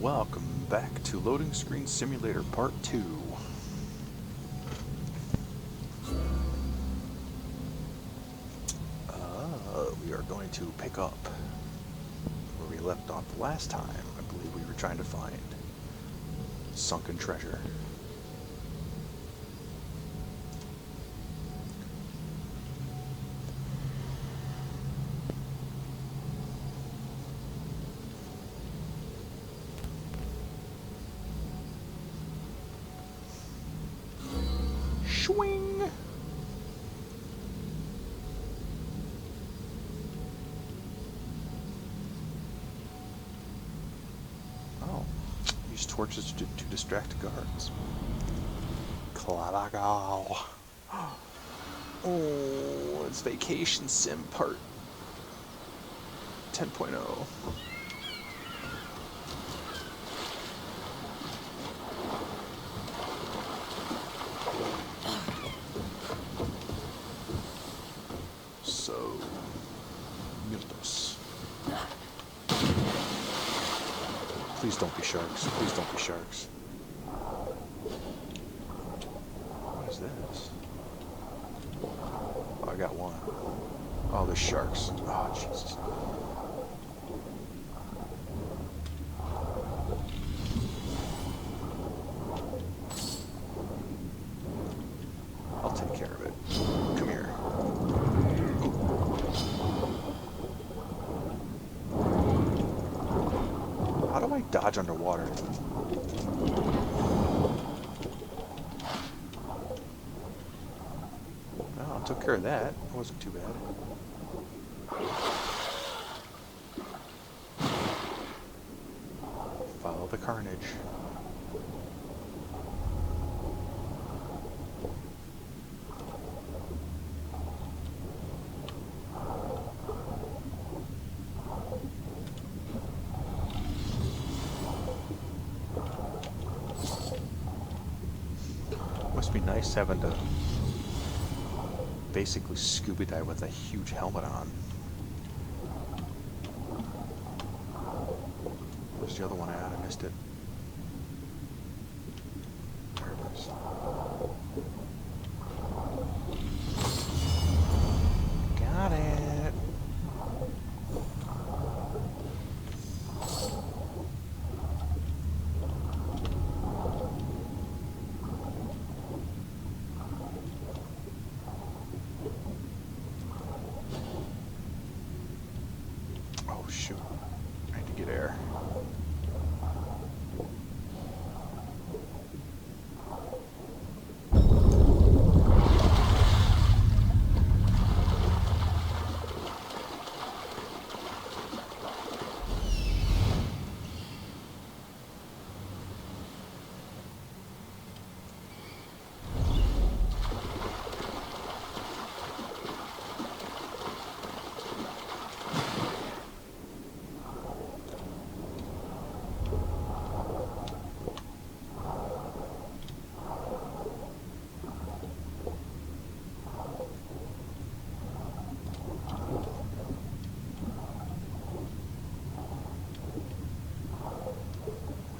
Welcome back to Loading Screen Simulator Part 2. We are going to pick up where we left off last time. I believe we were trying to find sunken treasure. Swing! Oh, use torches to distract guards. Clavagal. Oh, it's Vacation Sim Part 10.0. So, Miltos. Please don't be sharks. Please don't be sharks. What is this? Oh, I got one. Oh, there's sharks. Oh, Jesus. I'll take care of it. Come here. How do I dodge underwater? Oh, I took care of that. That wasn't too bad. Follow the carnage. Must be nice having to basically scuba dive with a huge helmet on. Where's the other one at? I missed it. There it is. Got it. Oh shoot, I need to get air.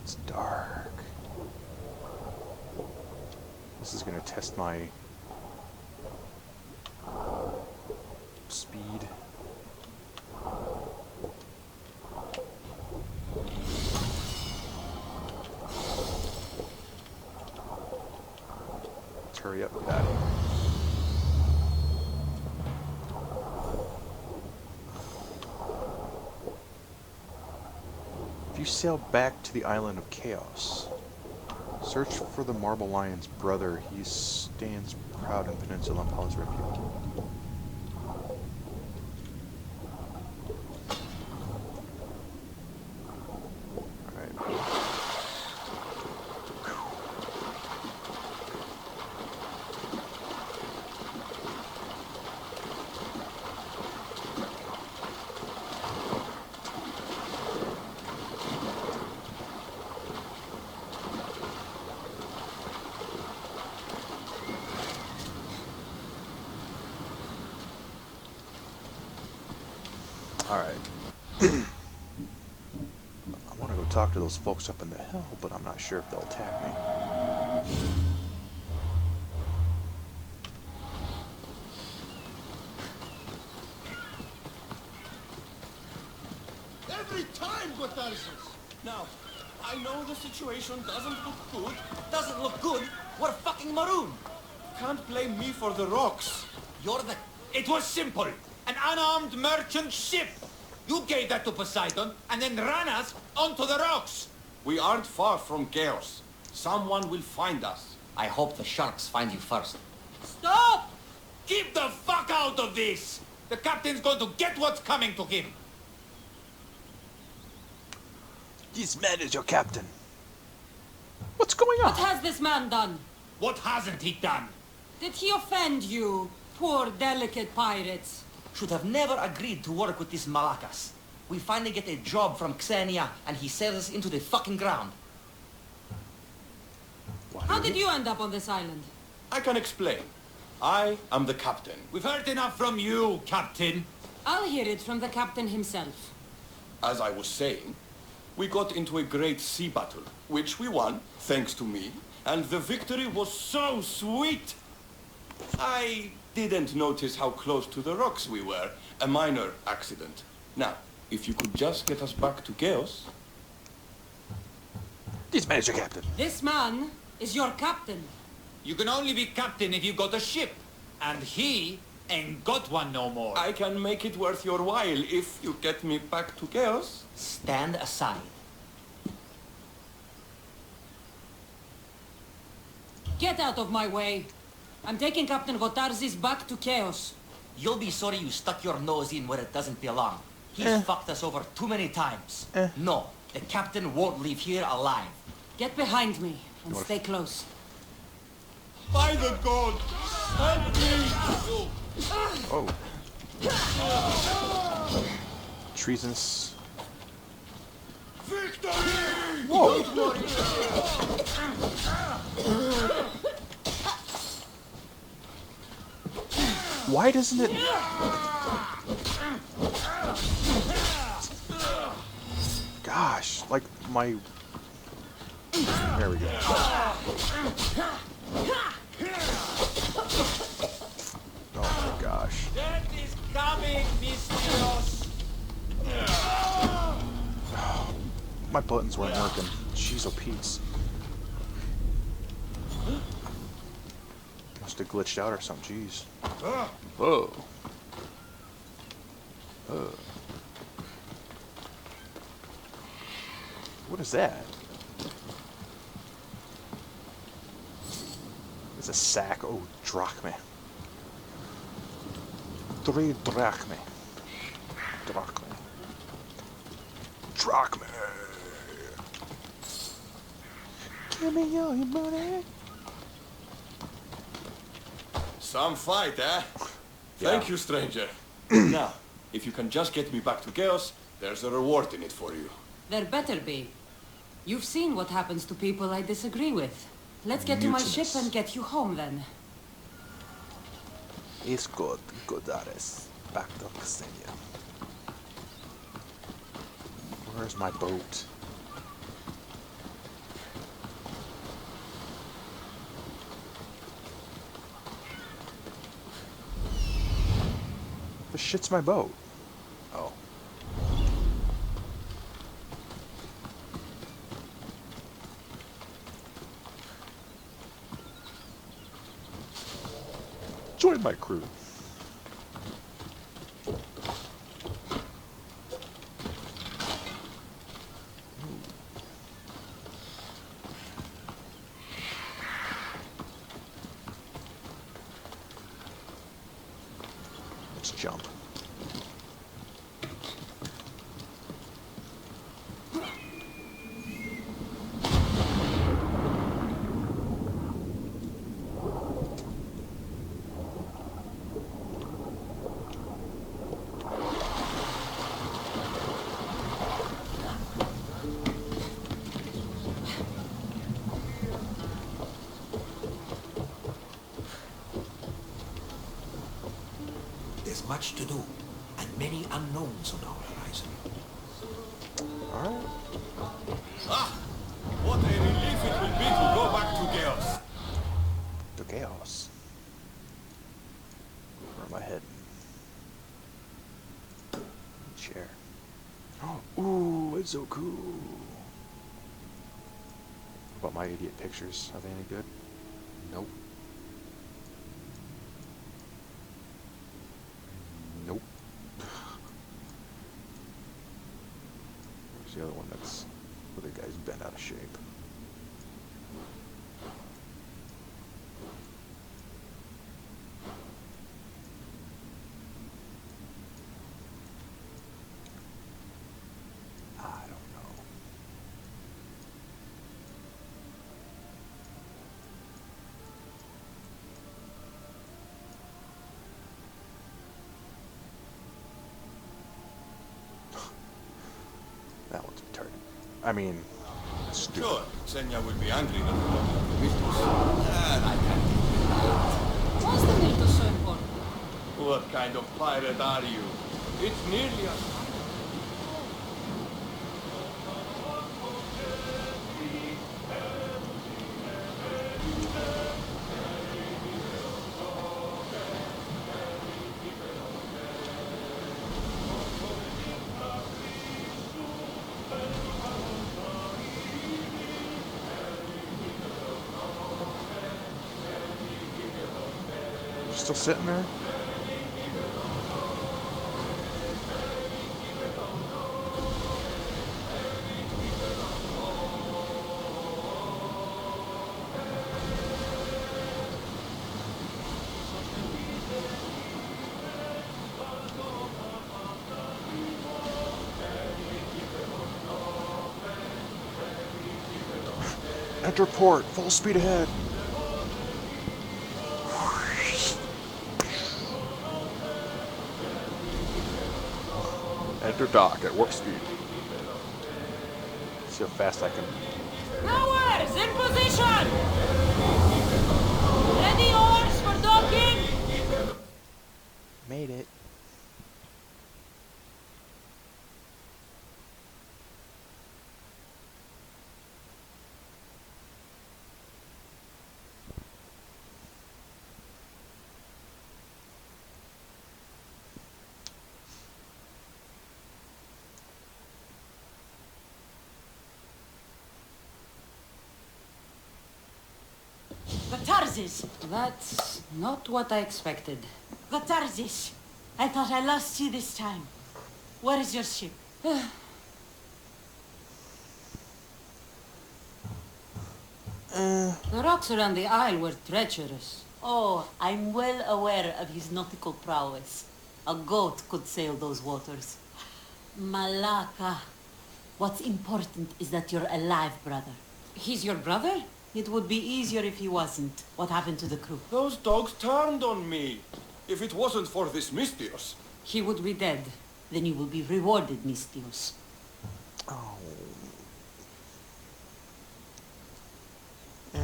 It's dark. This is going to test my speed. Let's hurry up with that. If you sail back to the island of Chaos, search for the Marble Lion's brother. He stands proud in Peninsula and Paul's refuge. Alright. talk to those folks up in the hill, but I'm not sure if they'll attack me. Every time, Gotarsis! Now, I know the situation doesn't look good. Doesn't look good? We're fucking maroon. Can't blame me for the rocks. You're the... It was simple. An unarmed merchant ship. You gave that to Poseidon and then ran us onto the rocks. We aren't far from chaos. Someone will find us. I hope the sharks find you first. Stop! Keep the fuck out of this! The captain's going to get what's coming to him. This man is your captain. What's going on? What has this man done? What hasn't he done? Did he offend you, poor delicate pirates? Should have never agreed to work with this Malakas. We finally get a job from Xenia, and he sells us into the fucking ground. How did you end up on this island? I can explain. I am the captain. We've heard enough from you, Captain. I'll hear it from the captain himself. As I was saying, we got into a great sea battle, which we won, thanks to me, and the victory was so sweet. I didn't notice how close to the rocks we were. A minor accident. Now, if you could just get us back to chaos. This man is your captain. This man is your captain. You can only be captain if you got a ship. And he ain't got one no more. I can make it worth your while if you get me back to chaos. Stand aside. Get out of my way. I'm taking Captain Gotarzis back to chaos. You'll be sorry you stuck your nose in where it doesn't belong. He's fucked us over too many times. No, the captain won't leave here alive. Get behind me and stay close. By the gods, help me! Oh. Treasonous. Victory! Whoa. Why doesn't it... Gosh, like my... There we go. Oh my gosh. Death is coming, Mistios. My buttons weren't working. Jeez, oh Pete's. Must have glitched out or something, jeez. Whoa. What is that? It's a sack. Oh, drachme. 3 drachme. Drachme. Drachme. Give me your money. Some fight, eh? Yeah. Thank you, stranger. Now, if you can just get me back to chaos, there's a reward in it for you. There better be. You've seen what happens to people I disagree with. Let's get to my ship and get you home then. It's good. Godares. Back to Ksenia. Where's my boat? The shit's my boat. Oh. Join my crew. Let's jump. There's much to do, and many unknowns on our horizon. Alright. Ah! What a relief it will be to go back to chaos. To chaos. Where am I heading? Chair. Ooh, it's so cool. What about my idiot pictures? Are they any good? Nope. Nope. Where's the other one that's... the other guy's bent out of shape? I don't know. That one's retarded. I mean, stupid. Sure, Xenia will be angry that we don't have the Mythos. And I can't do What's the Mythos so important? that. What kind of pirate are you? It's nearly as... Still sitting there? Enter port, full speed ahead. Enter dock at warp speed. See how fast I can. Towers in position! Ready oars for docking! Made it. The Tarzis! That's not what I expected. The Tarzis! I thought I lost you this time. Where is your ship? The rocks around the isle were treacherous. Oh, I'm well aware of his nautical prowess. A goat could sail those waters. Malaka. What's important is that you're alive, brother. He's your brother? It would be easier if he wasn't. What happened to the crew? Those dogs turned on me. If it wasn't for this Mystios. He would be dead. Then you will be rewarded, Mystios. Oh.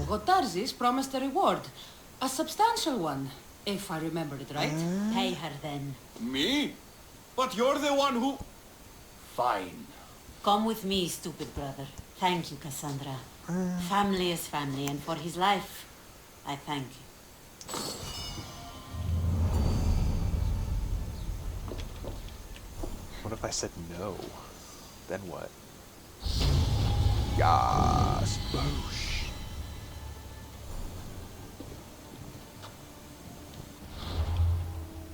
Gotarzis promised a reward. A substantial one, if I remember it right. Pay her then. Me? But you're the one who... Fine. Come with me, stupid brother. Thank you, Cassandra. Family is family, and for his life, I thank you. What if I said no? Then what? Yas, boosh.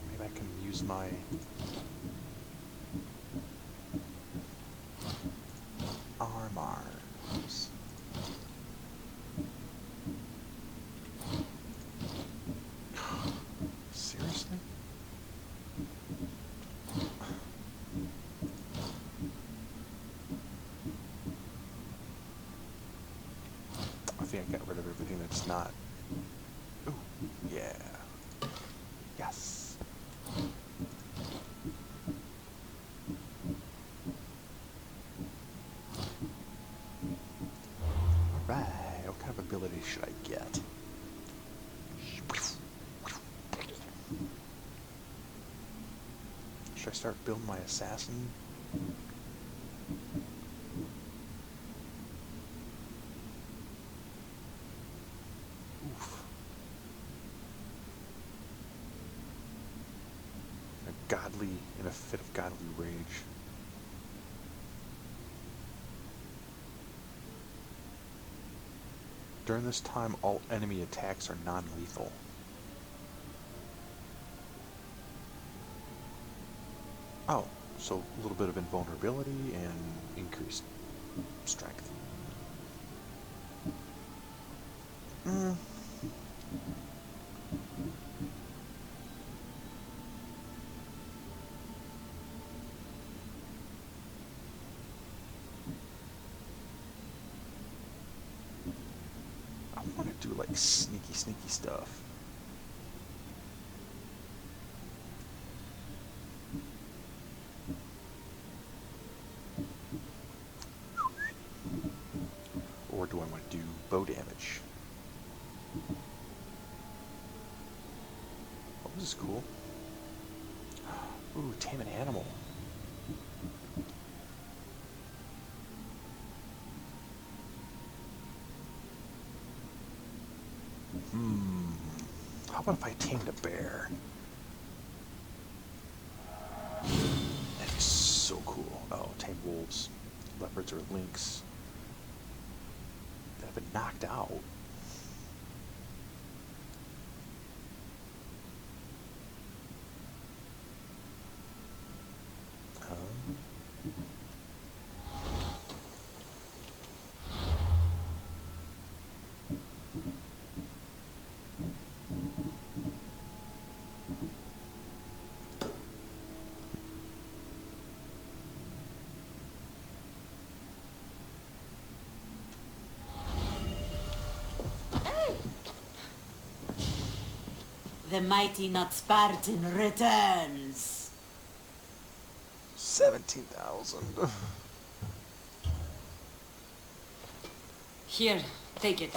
Maybe I can use my arms. Seriously? I think I got rid of everything that's not. Ooh, yeah. Yes. Alright, what kind of ability should I get? Should I start building my assassin? a fit of godly rage. During this time, all enemy attacks are non-lethal. Oh, so a little bit of invulnerability and increased strength. I want to do like sneaky stuff. Or do I want to do bow damage? Oh, this is cool. Ooh, tame an animal. How about if I tamed a bear? That'd be so cool. Oh, tame wolves, leopards, or lynx that have been knocked out. The mighty not Spartan returns. 17,000. Here, take it.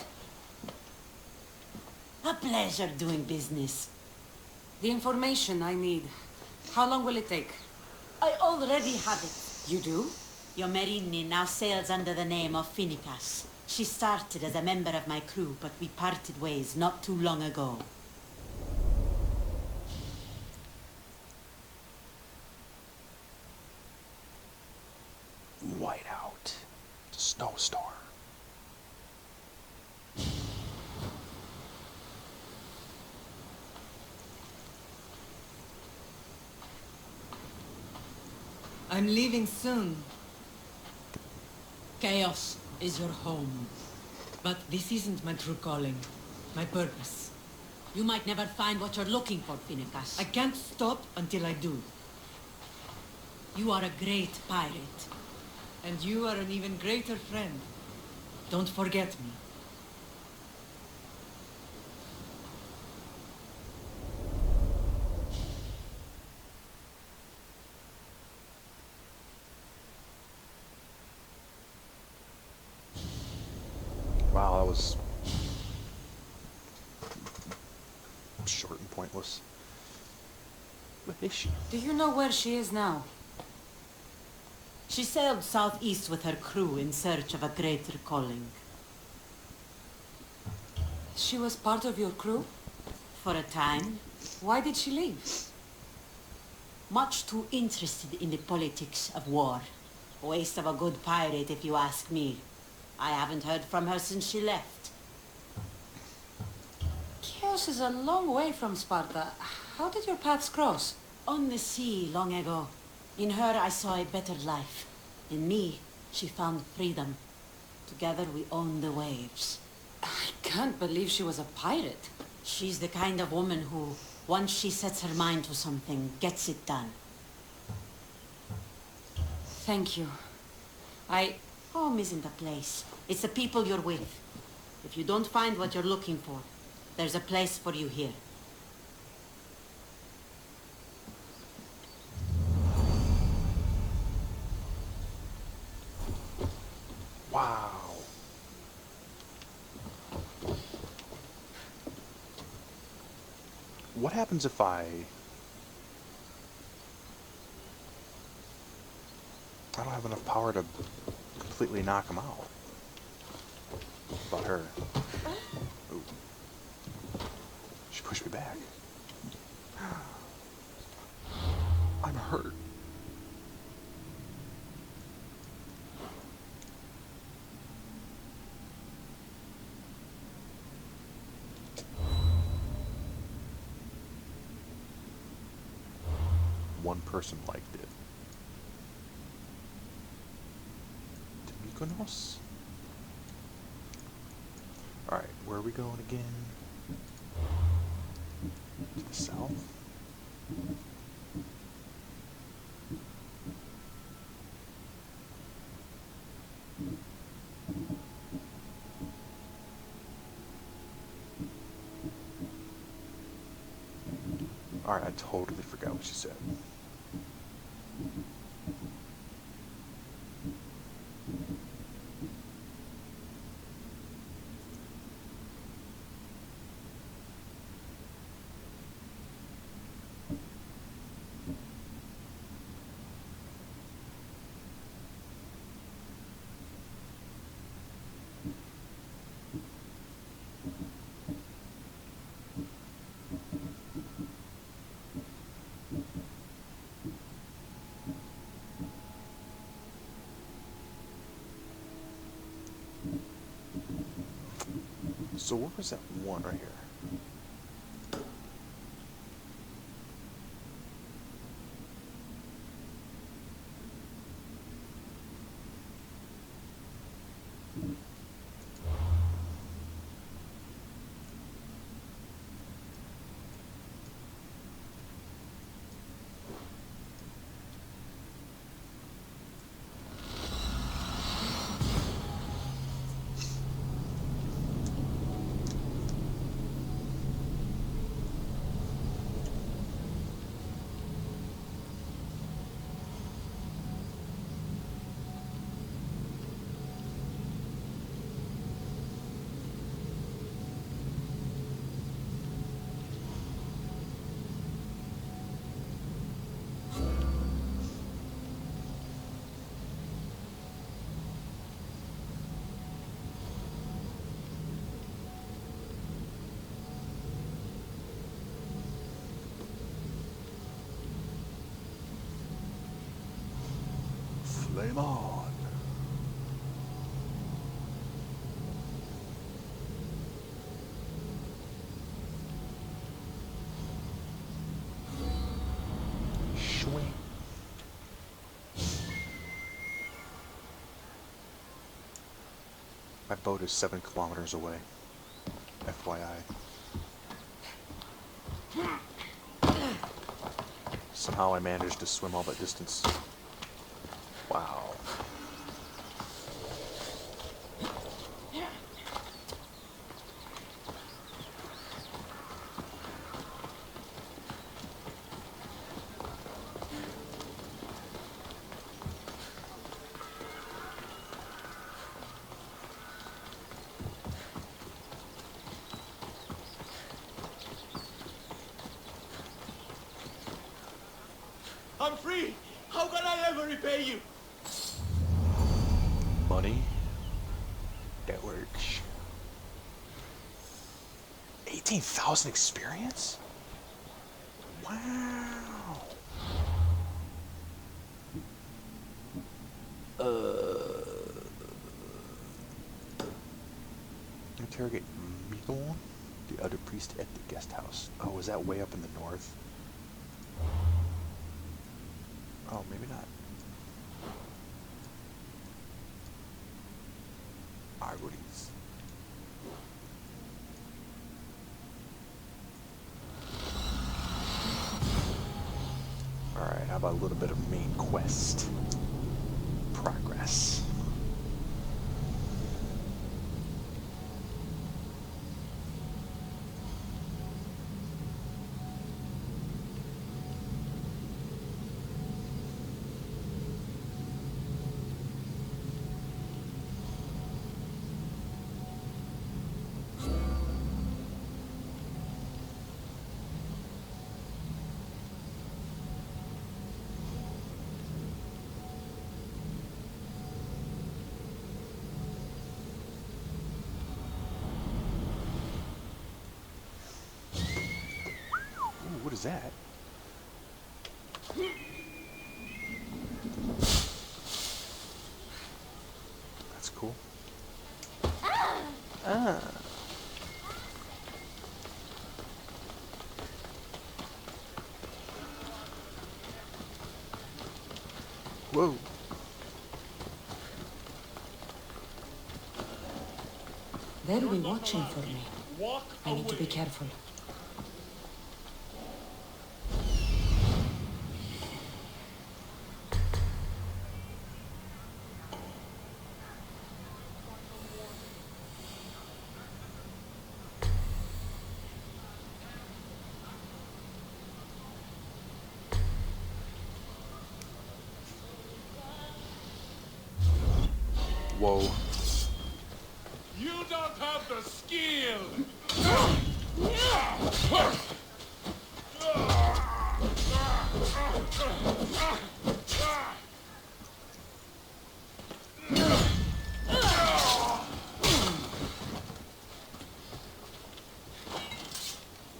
A pleasure doing business. The information I need. How long will it take? I already have it. You do? Yomerini now sails under the name of Finicas. She started as a member of my crew, but we parted ways not too long ago. Whiteout. Snowstorm. I'm leaving soon. Chaos is your home. But this isn't my true calling. My purpose. You might never find what you're looking for, Finicas. I can't stop until I do. You are a great pirate. And you are an even greater friend. Don't forget me. Wow, that was short and pointless. What is she? Do you know where she is now? She sailed southeast with her crew in search of a greater calling. She was part of your crew? For a time, Why did she leave? much too interested in the politics of war. A waste of a good pirate, if you ask me. I haven't heard from her since she left. Chios is a long way from Sparta. How did your paths cross? On the sea long ago. In her I saw a better life. In me, she found freedom. Together we own the waves. I can't believe she was a pirate. She's the kind of woman who, once she sets her mind to something, gets it done. Thank you. Home isn't a place. It's the people you're with. If you don't find what you're looking for, there's a place for you here. Wow. What happens if I don't have enough power to completely knock him out? What about her? Ooh. She pushed me back. I'm hurt. one person liked it. To Mykonos? Alright, where are we going again? To the south? Alright, I totally forgot what she said. So where was that one right here? Flame on. Swing. My boat is 7 kilometers away. FYI. Somehow I managed to swim all that distance. Wow. I'm free! How can I ever repay you? Money. That works. 18,000 experience? Wow. Interrogate Miguel, the other priest at the guest house. Oh, is that way up in the north? Oh, maybe not. Argories. Alright, how about a little bit of main quest progress? What is that? That's cool. Ah. Whoa. They'll be watching for me. I need to be careful. Whoa. You don't have the skill!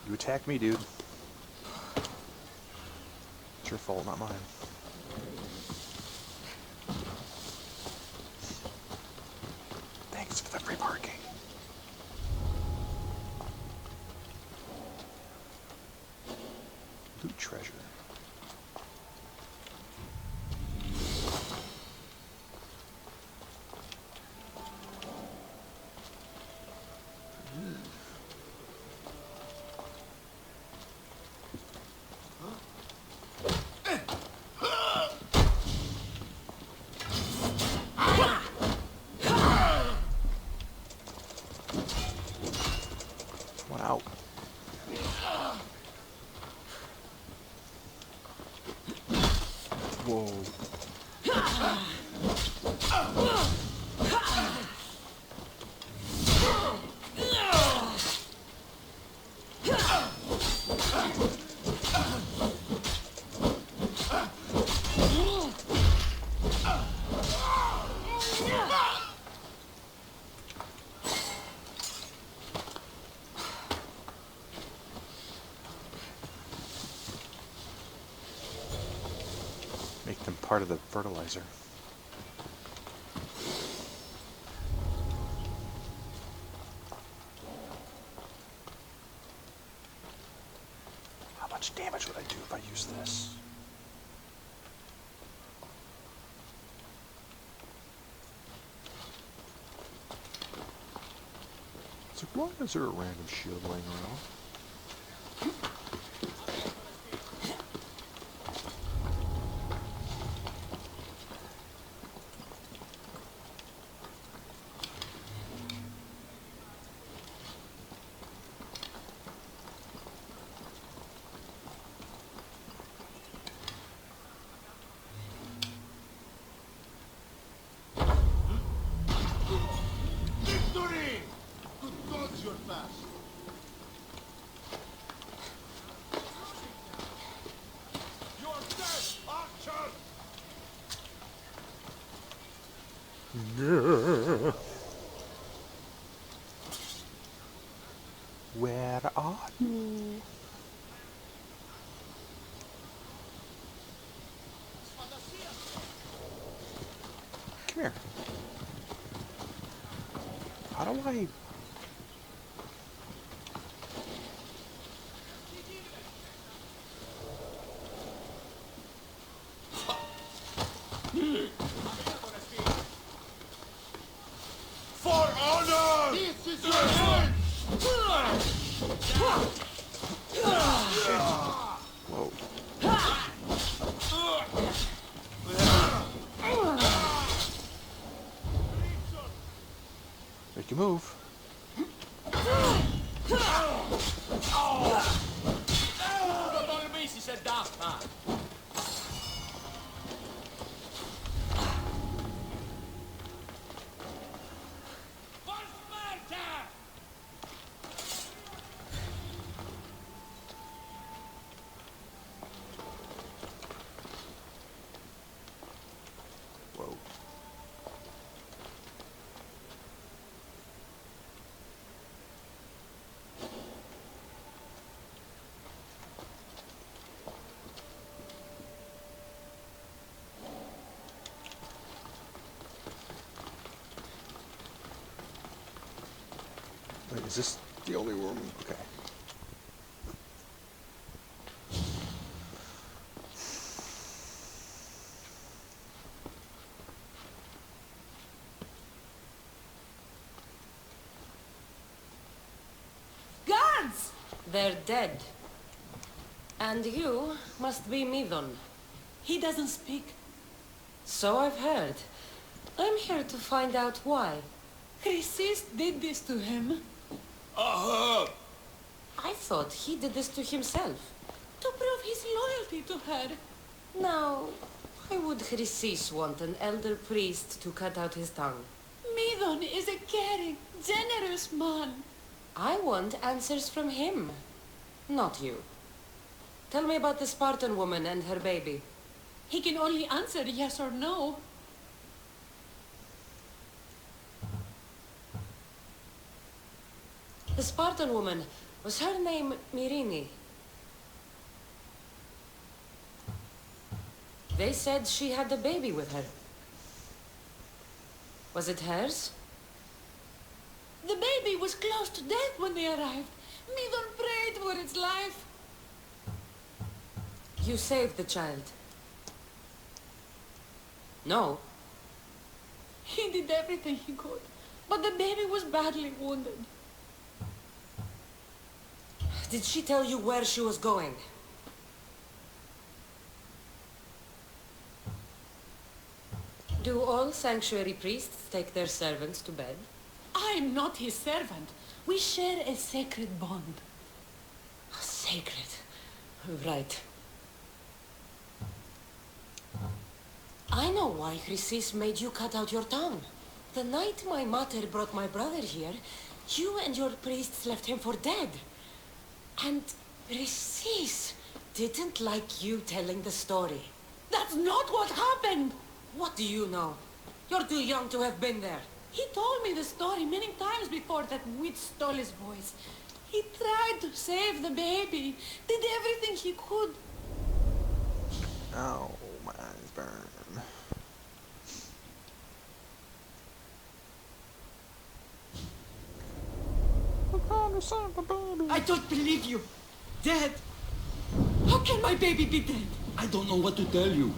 You attacked me, dude. It's your fault, not mine. Thanks for the free parking. Loot treasure. One out. Whoa. Make them part of the fertilizer. How much damage would I do if I use this? It's like, why is there a random shield laying around? Victory! Good gods, you're fast! You're dead, archer! Where are you? Come here. How do I... For honor! This is your end! Whoa. Make you move. Whoa. Wait, is this the only room? Okay. They're dead. And you must be Midon. He doesn't speak. So I've heard. I'm here to find out why. Chrysis did this to him. Aha! I thought he did this to himself. To prove his loyalty to her. Now, why would Chrysis want an elder priest to cut out his tongue? Midon is a caring, generous man. I want answers from him, not you. Tell me about the Spartan woman and her baby. He can only answer yes or no. The Spartan woman, was her name Myrine? They said she had a baby with her. Was it hers? The baby was close to death when they arrived. Midon prayed for its life. You saved the child. No. He did everything he could, but the baby was badly wounded. Did she tell you where she was going? Do all sanctuary priests take their servants to bed? I am not his servant. We share a sacred bond. Sacred. Right. I know why Chrysis made you cut out your tongue. The night my mother brought my brother here, you and your priests left him for dead. And Chrysis didn't like you telling the story. That's not what happened. What do you know? You're too young to have been there. He told me the story many times before that witch stole his voice. He tried to save the baby, did everything he could. Ow, my eyes burn. I don't believe you. Dead. How can my baby be dead? I don't know what to tell you.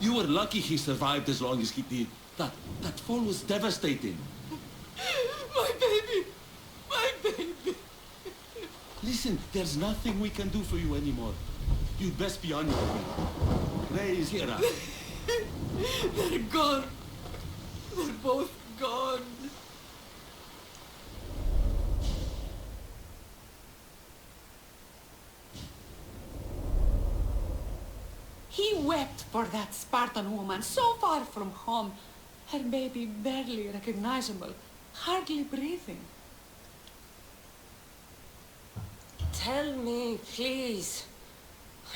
You were lucky he survived as long as he did. That fall was devastating. My baby! My baby! Listen, there's nothing we can do for you anymore. You'd best be on your way. Raise here up. They're gone. They're both gone. He wept for that Spartan woman so far from home. Her baby barely recognizable, hardly breathing. Tell me, please.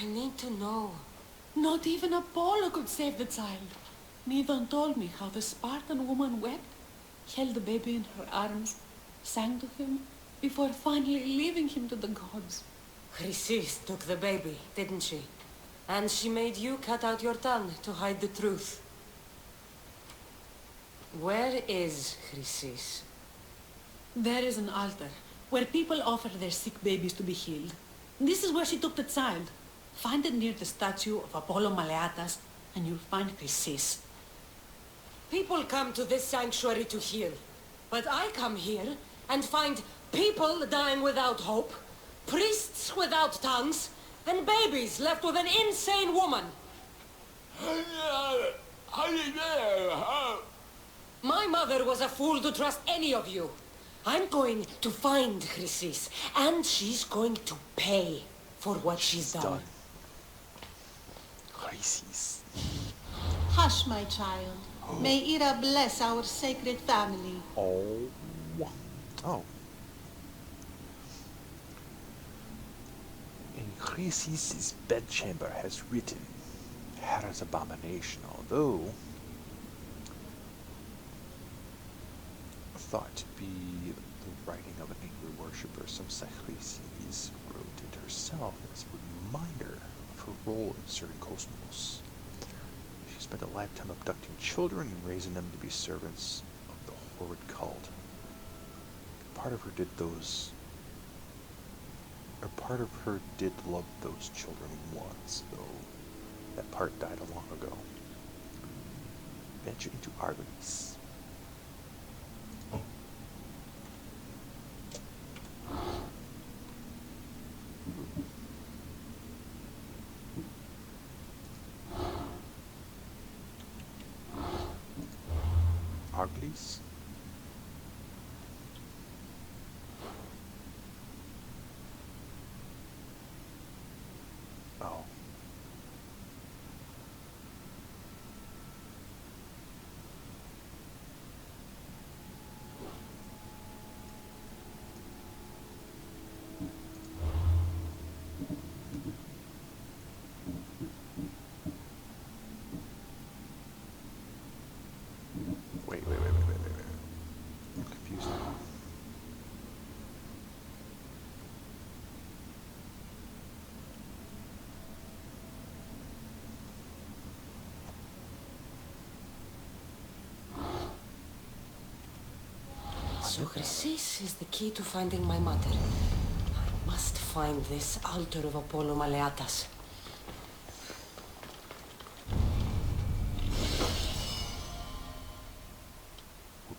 I need to know. Not even Apollo could save the child. Midon told me how the Spartan woman wept, held the baby in her arms, sang to him, before finally leaving him to the gods. Chrysis took the baby, didn't she? And she made you cut out your tongue to hide the truth. Where is Chrysis? There is an altar where people offer their sick babies to be healed. This is where she took the child. Find it near the statue of Apollo Maleatas, and you'll find Chrysis. People come to this sanctuary to heal. But I come here and find people dying without hope, priests without tongues, and babies left with an insane woman. My mother was a fool to trust any of you. I'm going to find Chrysis, and she's going to pay for what she's done. Chrysis. Hush, my child. May Ira bless our sacred family. Oh. Oh. In Chrysis' bedchamber has written, Hera's abomination, although thought to be the writing of an angry worshipper, some say Chrysis wrote it herself as a reminder of her role in certain cosmos. She spent a lifetime abducting children and raising them to be servants of the horrid cult. Part of her did love those children once, though that part died long ago. Venture into Artemis. Arglis? Oh. Wait. I'm confused now. So Chrysis is the key to finding my mother. I must find this altar of Apollo Maleatas.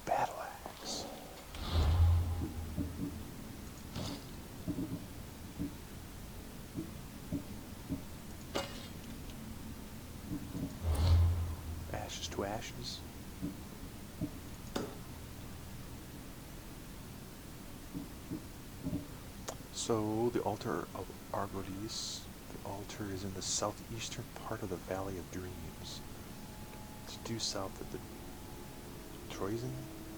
Battle axe. Ashes to ashes. So, the altar of Argolis. The altar is in the southeastern part of the Valley of Dreams. It's due south of the Trojan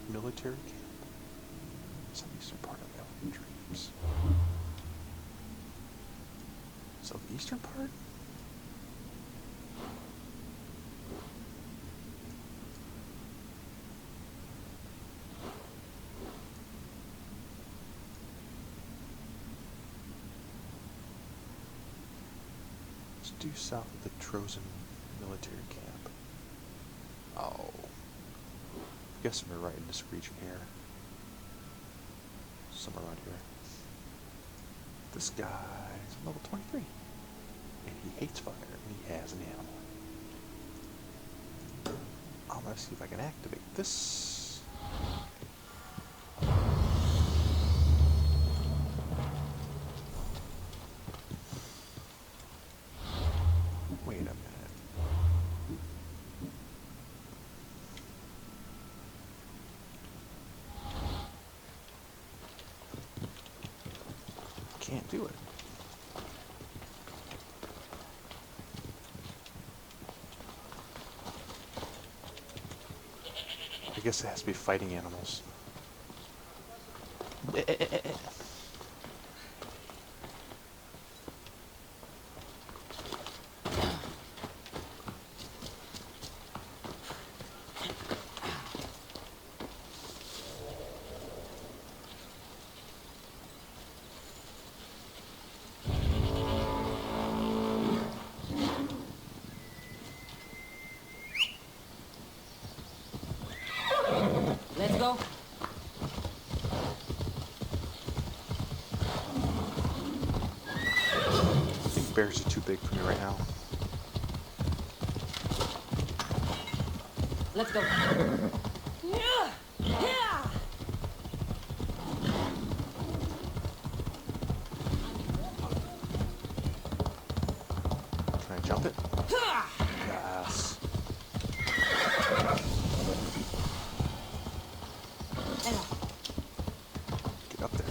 military camp. Southeastern part of Valley of Dreams. Southeastern part? It's due south of the Trojan military camp. Oh. I guess we're right in this region here. Somewhere around here. This guy's level 23. And he hates fire, and he has an animal. I'm gonna see if I can activate this. Wait a minute. Can't do it. I guess it has to be fighting animals. Let's go. I think bears are too big for me right now. Let's go. Yeah. Yeah. Can I jump it? Yes. Get up there.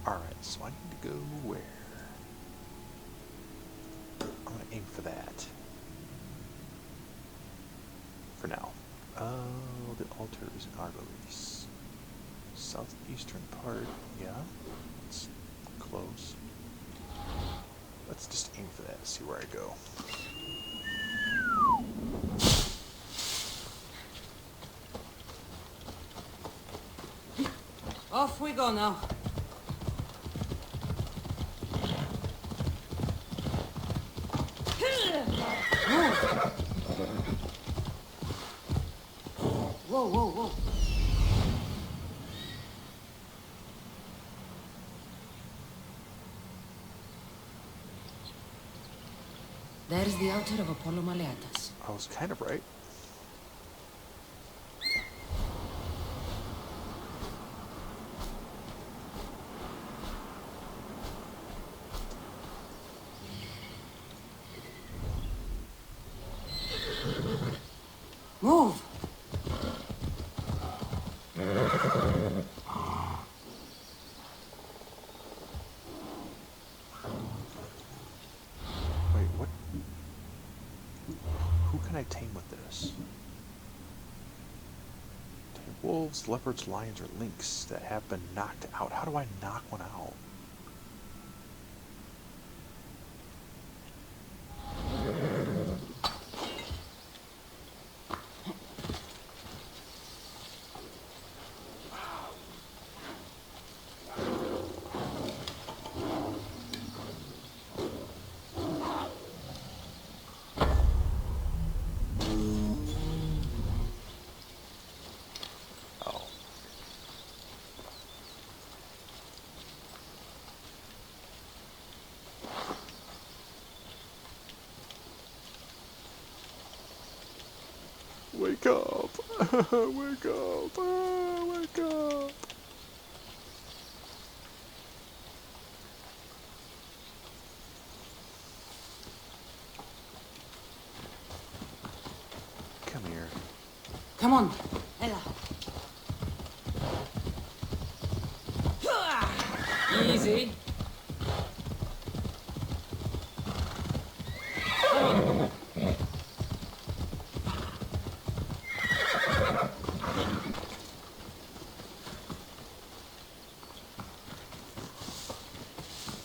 Alright, so I need to go where? I'm gonna aim for that. For now. Oh, the altar is in Argolis. Southeastern part, yeah. It's close. Let's just aim for that, see where I go. Off we go now. Whoa, whoa, whoa. There's the altar of Apollo Maleatas. I was kind of right. Move! Wait, what? Who can I tame with this? Tame wolves, leopards, lions, or lynx that have been knocked out. How do I knock one out? Oh. Wake up! Wake up! Wake up! Come here. Come on, Ella. Easy.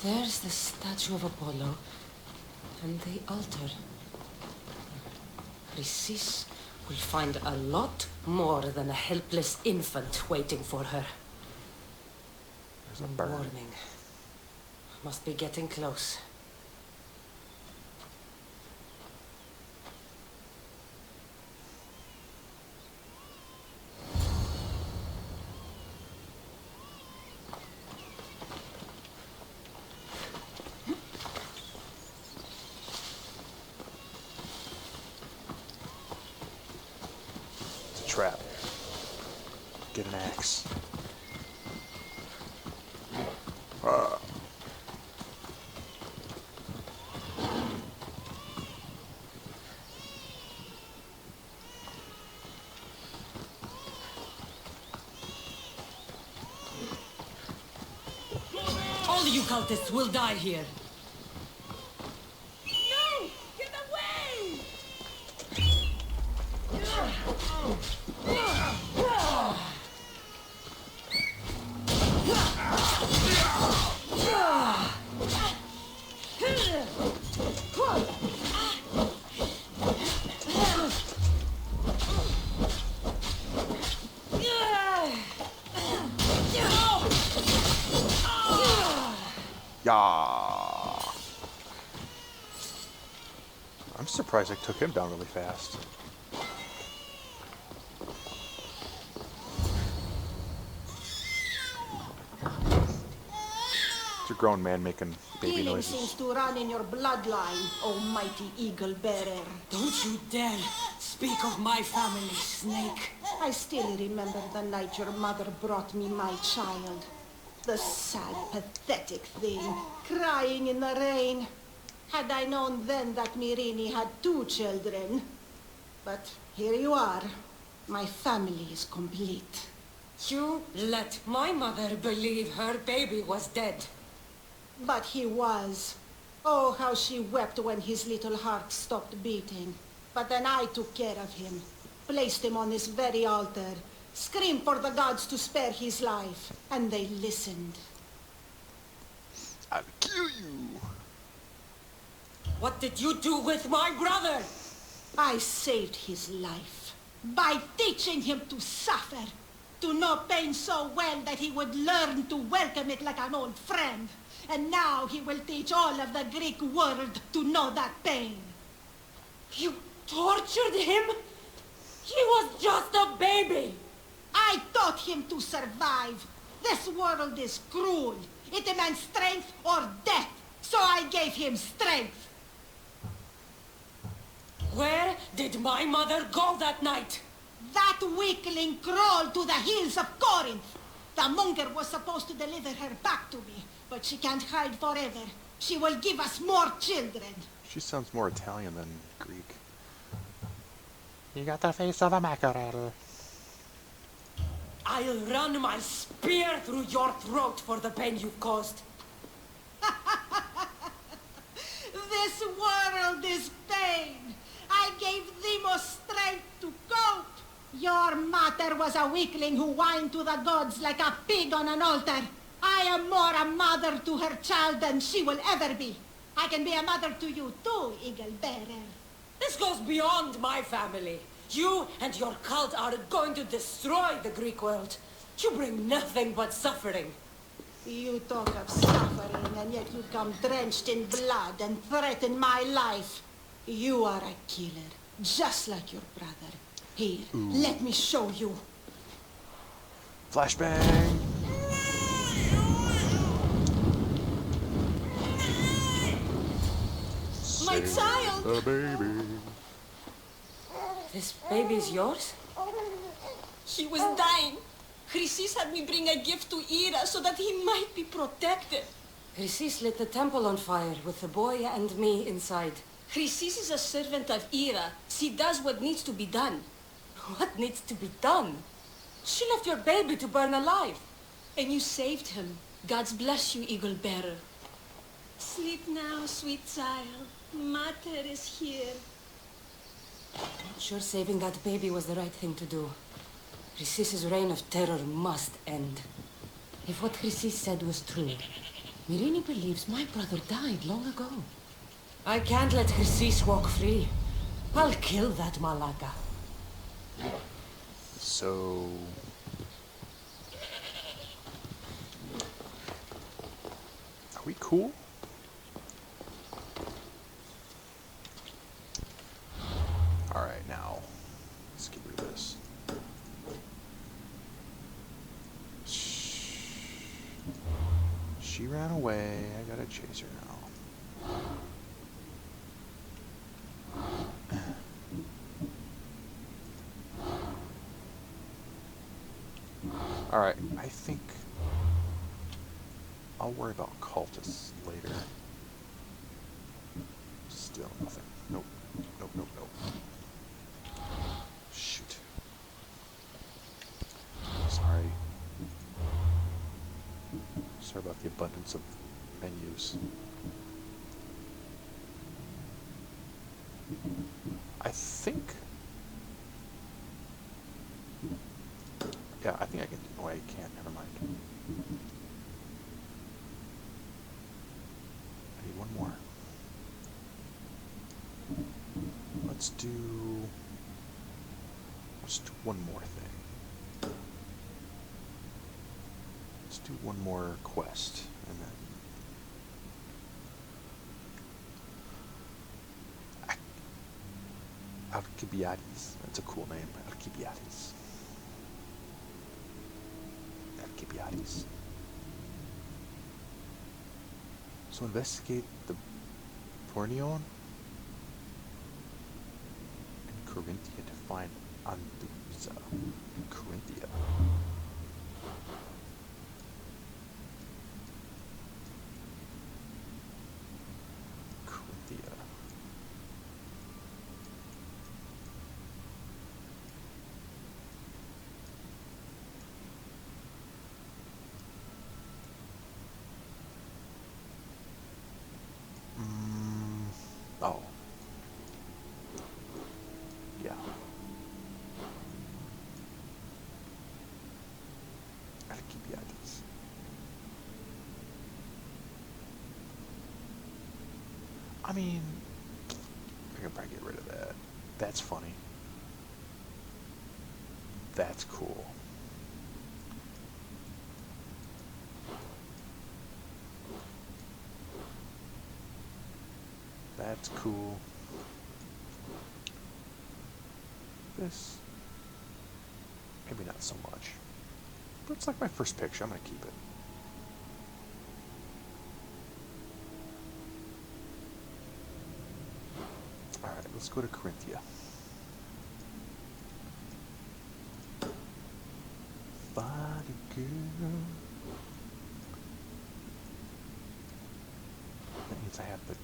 There's the statue of Apollo and the altar. Chrysis will find a lot more than a helpless infant waiting for her. There's a bird. Warning. Must be getting close. It's a trap. Get an axe. All you cultists will die here. No! Get away! Yeah. I'm surprised I took him down really fast. It's a grown man making baby Healing noises. seems to run in your bloodline, oh mighty eagle bearer. Don't you dare speak of my family, Snake. I still remember the night your mother brought me my child. The sad, pathetic thing, crying in the rain. Had I known then that Mirini had 2 children. But here you are. My family is complete. You let my mother believe her baby was dead. But he was. Oh, how she wept when his little heart stopped beating. But then I took care of him. placed him on this very altar, screamed for the gods to spare his life, and they listened. I'll kill you. What did you do with my brother? I saved his life by teaching him to suffer, to know pain so well that he would learn to welcome it like an old friend. And now he will teach all of the Greek world to know that pain. You tortured him? He was just a baby. I taught him to survive. This world is cruel. It demands strength or death. So I gave him strength. Where did my mother go that night? That weakling crawled to the hills of Corinth. The monger was supposed to deliver her back to me, but she can't hide forever. She will give us more children. She sounds more Italian than Greek. You got the face of a mackerel. I'll run my spear through your throat for the pain you've caused. This world is pain. I gave Demos strength to cope. Your mater was a weakling who whined to the gods like a pig on an altar. I am more a mother to her child than she will ever be. I can be a mother to you too, Eagle Bearer. This goes beyond my family. You and your cult are going to destroy the Greek world. You bring nothing but suffering. You talk of suffering, and yet you come drenched in blood and threaten my life. You are a killer, just like your brother. Here, let me show you. Flashbang. My child! The baby. This baby's yours? He was dying. Chrysis had me bring a gift to Ira so that he might be protected. Chrysis lit the temple on fire with the boy and me inside. Chrysis is a servant of Ira. She does what needs to be done. What needs to be done? She left your baby to burn alive. And you saved him. God's bless you, Eagle Bearer. Sleep now, sweet child. Mater is here. Not sure saving that baby was the right thing to do. Chrysis' reign of terror must end. If what Chrysis said was true, Myrine believes my brother died long ago. I can't let Chrysis walk free. I'll kill that Malaka. So... Are we cool? Alright, now, let's get rid of this. She ran away, I gotta chase her now. Alright, I think I'll worry about cultists later. Still nothing. Nope. Nope, nope, nope. Shoot. Sorry. Sorry about the abundance of menus. I think... Yeah, I think I can... Oh, I can't. Never mind. I need one more. Let's do one more thing. Let's do one more quest, and then Alcibiades. That's a cool name, Alcibiades. Alcibiades. So investigate the Pornion and Corinthia to find Andusa. Corinthia. Corinthia. Oh. Yeah. I mean, I can probably get rid of that. That's funny. That's cool. That's cool. This, maybe not so much. But it's like my first picture. I'm going to keep it. Alright, let's go to Corinthia. Body girl. That means I have to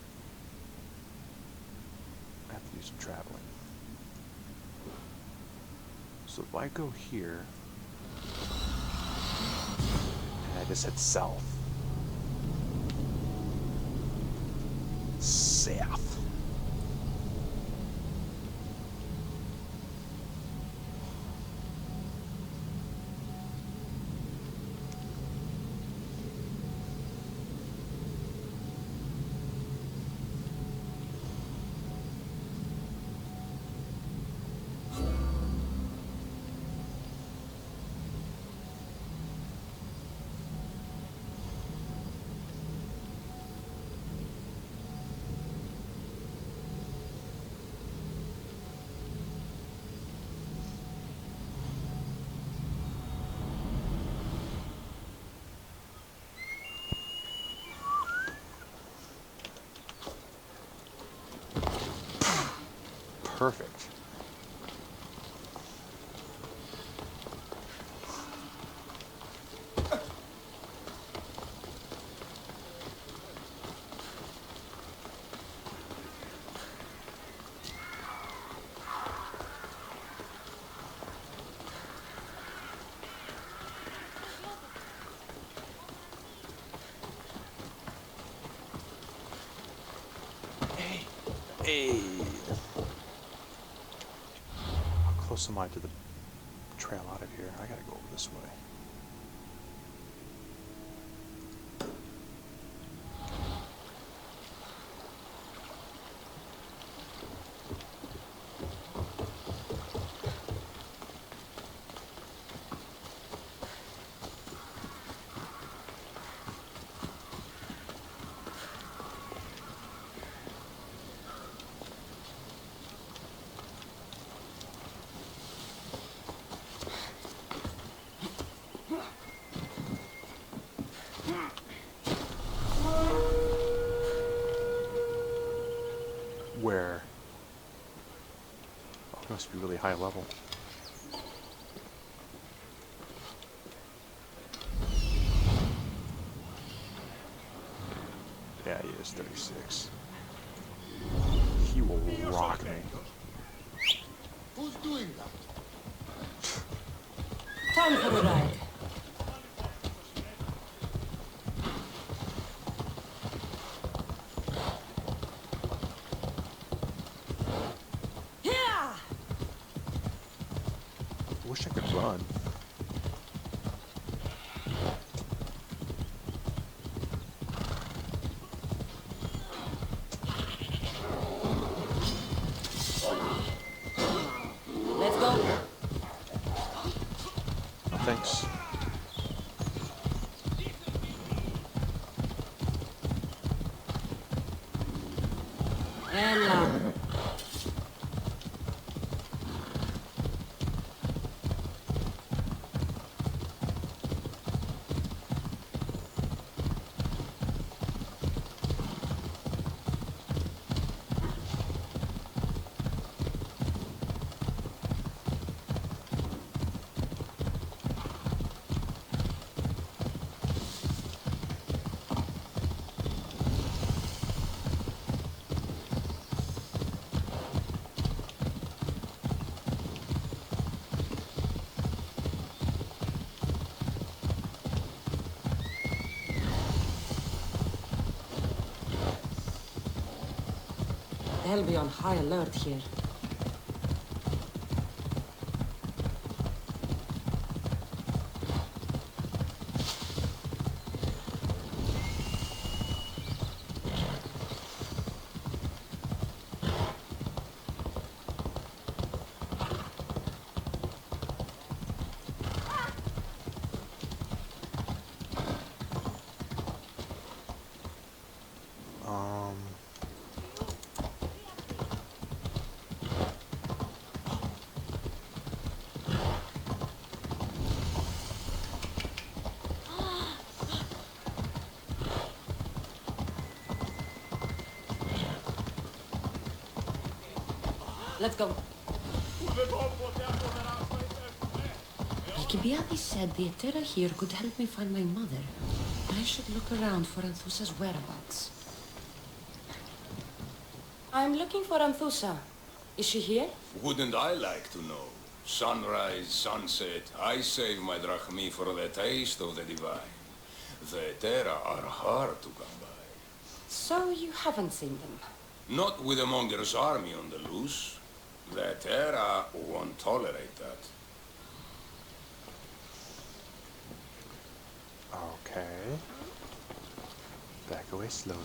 do some traveling. So if I go here, and I just hit south. South. Perfect. Hey. How close am I to the trail out of here? I gotta go over this way. Where? Oh, it must be really high level. Yeah, he is 36. He will rock me. Who's doing that? Time for the ride. Wish I could run. Let's go. Oh, thanks. Ella. They'll be on high alert here. Let's go. Alcibiades said the Etera here could help me find my mother. I should look around for Anthusa's whereabouts. I'm looking for Anthusa. Is she here? Wouldn't I like to know? Sunrise, sunset, I save my drachmi for the taste of the divine. The Terra are hard to come by. So you haven't seen them? Not with a monger's army on the loose. The Terra won't tolerate that. Okay. Back away slowly.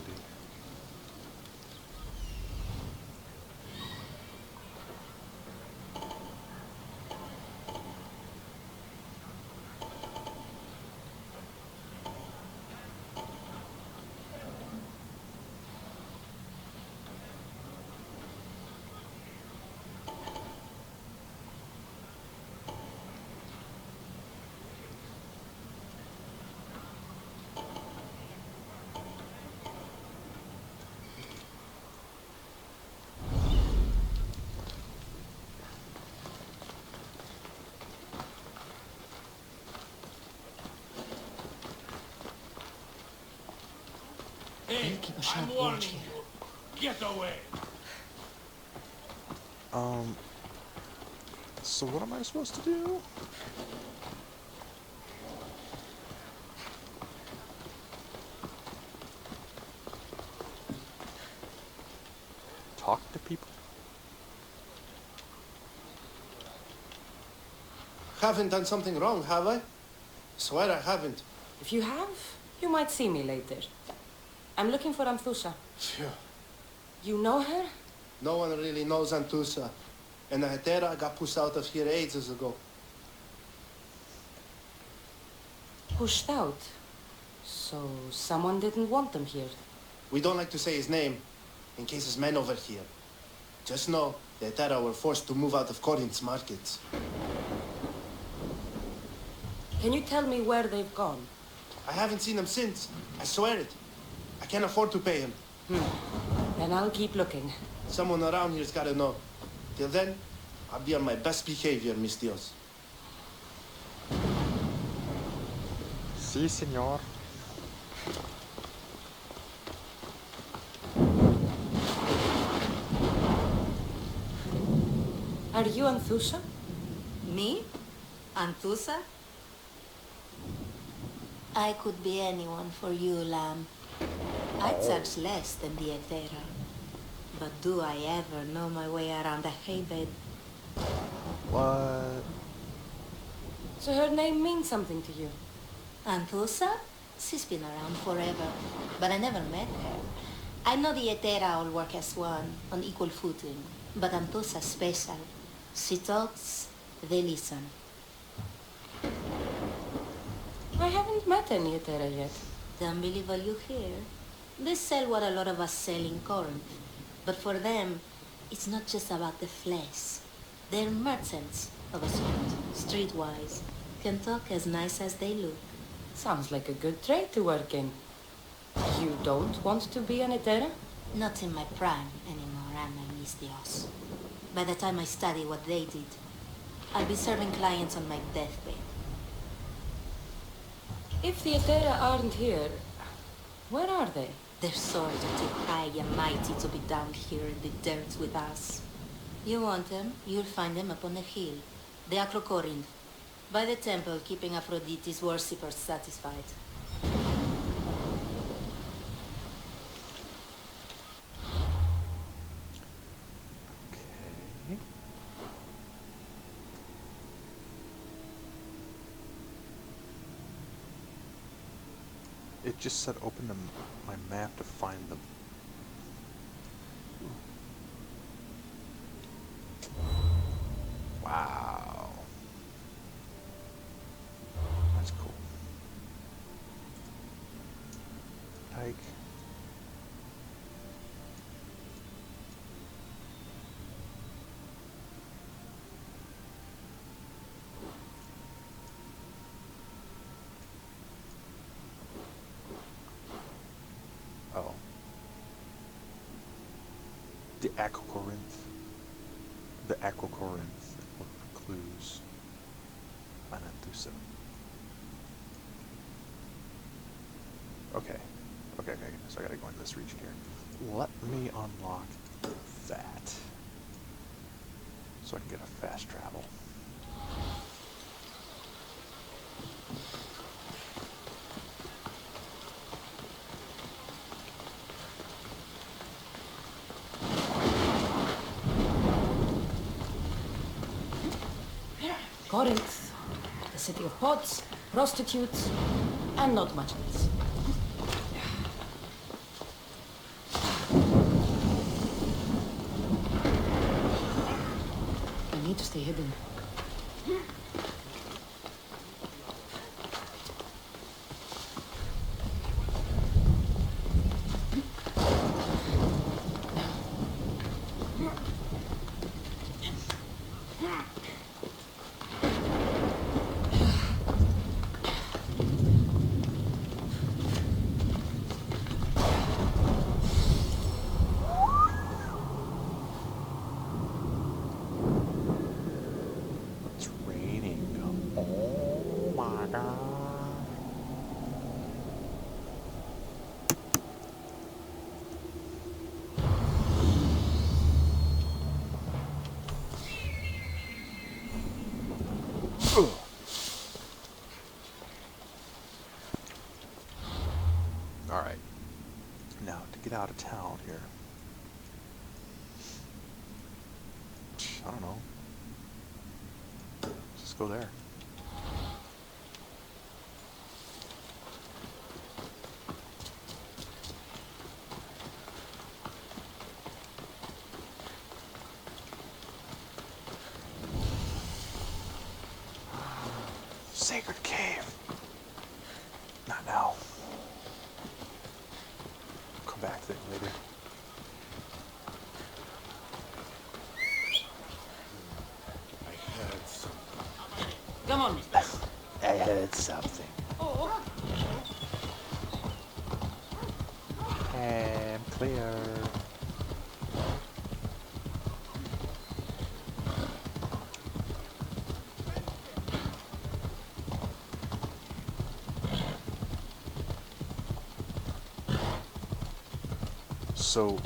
Hey, keep a sharp I'm watch warning here. you. Get away. So what am I supposed to do? Talk to people? Haven't done something wrong, have I? Swear I haven't. If you have, you might see me later. I'm looking for Anthusa. Phew. You know her? No one really knows Antusa. And the Hetera got pushed out of here ages ago. Pushed out. So someone didn't want them here. We don't like to say his name, in case his men over here. Just know the Hetera were forced to move out of Corinth's markets. Can you tell me where they've gone? I haven't seen him since. I swear it. I can't afford to pay him. Then I'll keep looking. Someone around here's gotta know. Till then, I'll be on my best behavior, mis Dios. Si, senor. Are you Anthusa? Me? Anthusa? I could be anyone for you, lamb. I charge less than the Ethera. But do I ever know my way around a haybed? What? So her name means something to you? Anthusa? She's been around forever, but I never met her. I know the Ethera all work as one, on equal footing, but Anthusa's special. She talks, they listen. I haven't met any Etera yet. Don't believe all you hear. They sell what a lot of us sell in Corinth. But for them, it's not just about the flesh. They're merchants of a sort, streetwise. Can talk as nice as they look. Sounds like a good trade to work in. You don't want to be an Etera? Not in my prime anymore, am I, mis Dios? By the time I study what they did, I'll be serving clients on my deathbed. If the Etera aren't here, where are they? They're sort of too high and mighty to be down here in the dirt with us. You want them, you'll find them up on the hill. The Acrocorinth. By the temple, keeping Aphrodite's worshippers satisfied. Okay. It just said open my map to find them. Wow. That's cool. Like, oh. The Aqua Corinth. Aquacorinth. Look for clues. Anathusa. Okay. Okay. So I gotta go into this region here. Let me unlock that. So I can get a fast travel. Corinth, the city of pots, prostitutes, and not much else. I need to stay hidden. It's raining. Oh my god. Ugh. All right. Now to get out of town here. I don't know. Just go there. Sacred cave. Not now. Come back to it later. Come on. I heard something. I'm clear. So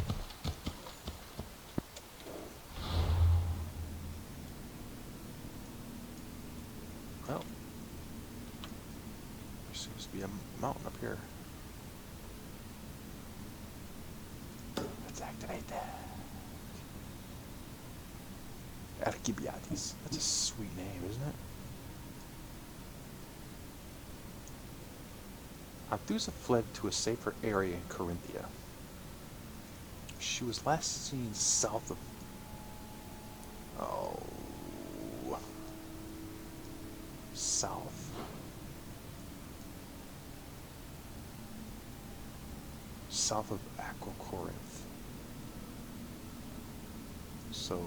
well, there seems to be a mountain up here. Let's activate that. Archibiades. That's a sweet name, isn't it? Anthusa fled to a safer area in Corinthia. She was last seen south of... Oh... South. South of Aquacorinth. So...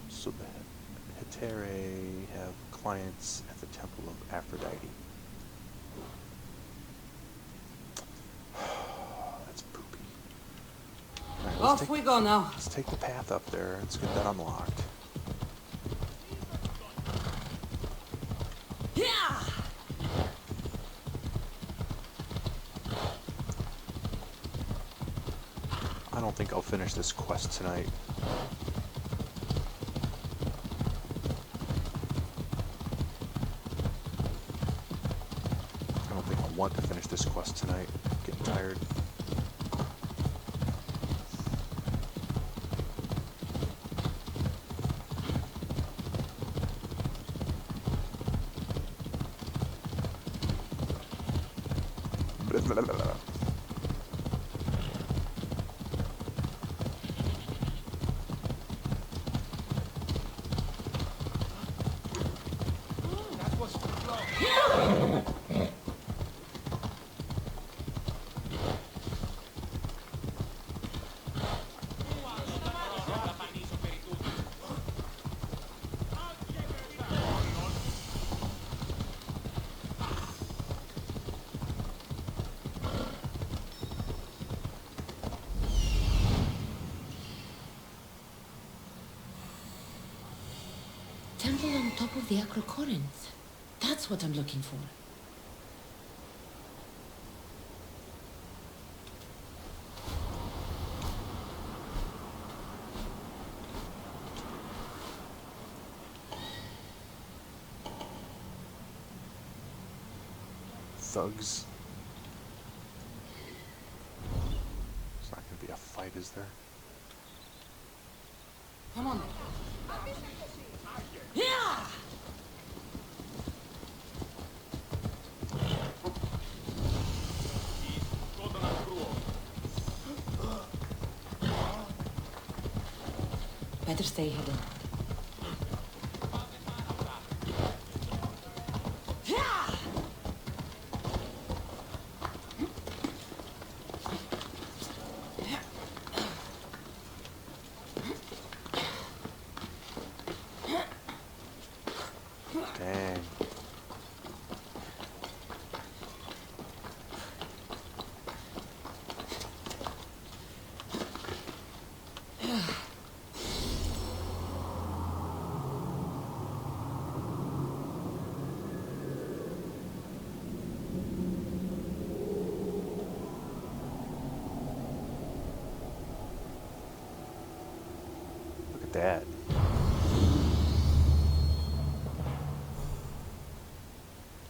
So the Heterae have clients at the Temple of Aphrodite. That's poopy. Alright, Off we go now. Let's take the path up there. Let's get that unlocked. Yeah. I don't think I'll finish this quest tonight. I don't think I want to finish this quest tonight. I'm getting tired. top of the Acrocorinth. That's what I'm looking for. Thugs. It's not going to be a fight, is there? Come on. Yeah! Better stay hidden. Dang. Look at that.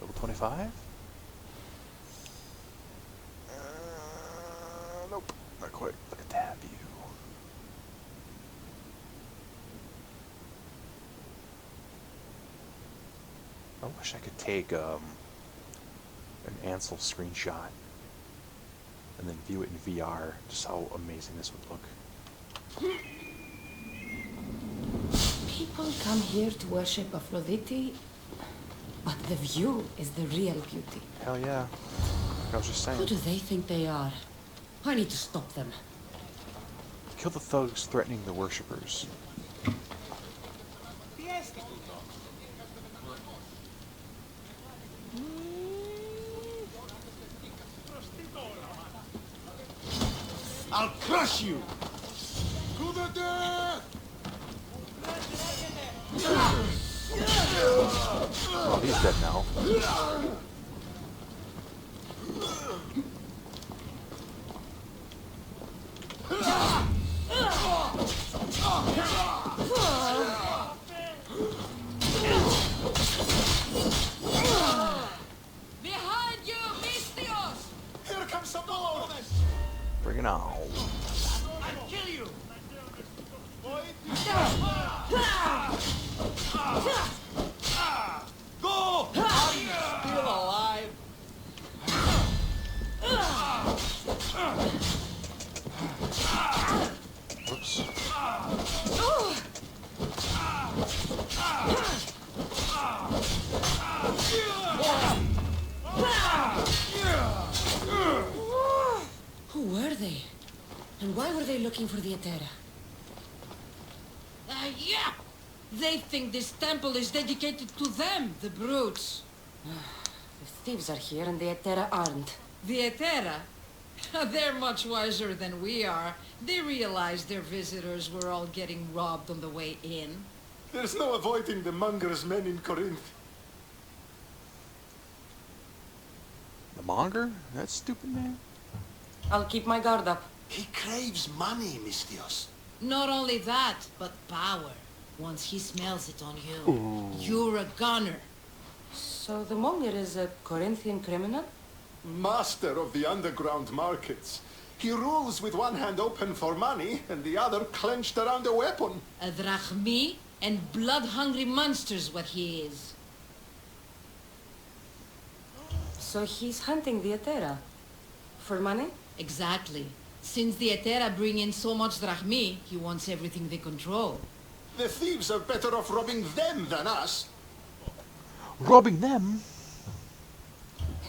Level 25? Nope, not quite. Look at that view. I wish I could take an Ansel screenshot and then view it in VR, just how amazing this would look. People come here to worship Aphrodite, but the view is the real beauty. Hell yeah. I was just saying. Who do they think they are? I need to stop them. Kill the thugs threatening the worshippers. I'll crush you! To the death! Oh, he's dead now. Behind you, Mystios! Here comes some more! Bring it on. I'll kill you! Go! Are you still alive? Whoops. Who were they? And why were they looking for the Etera? Yeah! They think this temple is dedicated to them, the brutes. The thieves are here and the Etera aren't. The Etera? They're much wiser than we are. They realized their visitors were all getting robbed on the way in. There's no avoiding the monger's men in Corinth. The monger? That stupid man? I'll keep my guard up. He craves money, Mystios. Not only that, but power. Once he smells it on you, you're a gunner. So the monger is a Corinthian criminal? Master of the underground markets. He rules with one hand open for money and the other clenched around a weapon. A drachmi and blood-hungry monster's what he is. So he's hunting the Etera? For money? Exactly. Since the Etera bring in so much drachmi, he wants everything they control. The thieves are better off robbing them than us. Robbing them?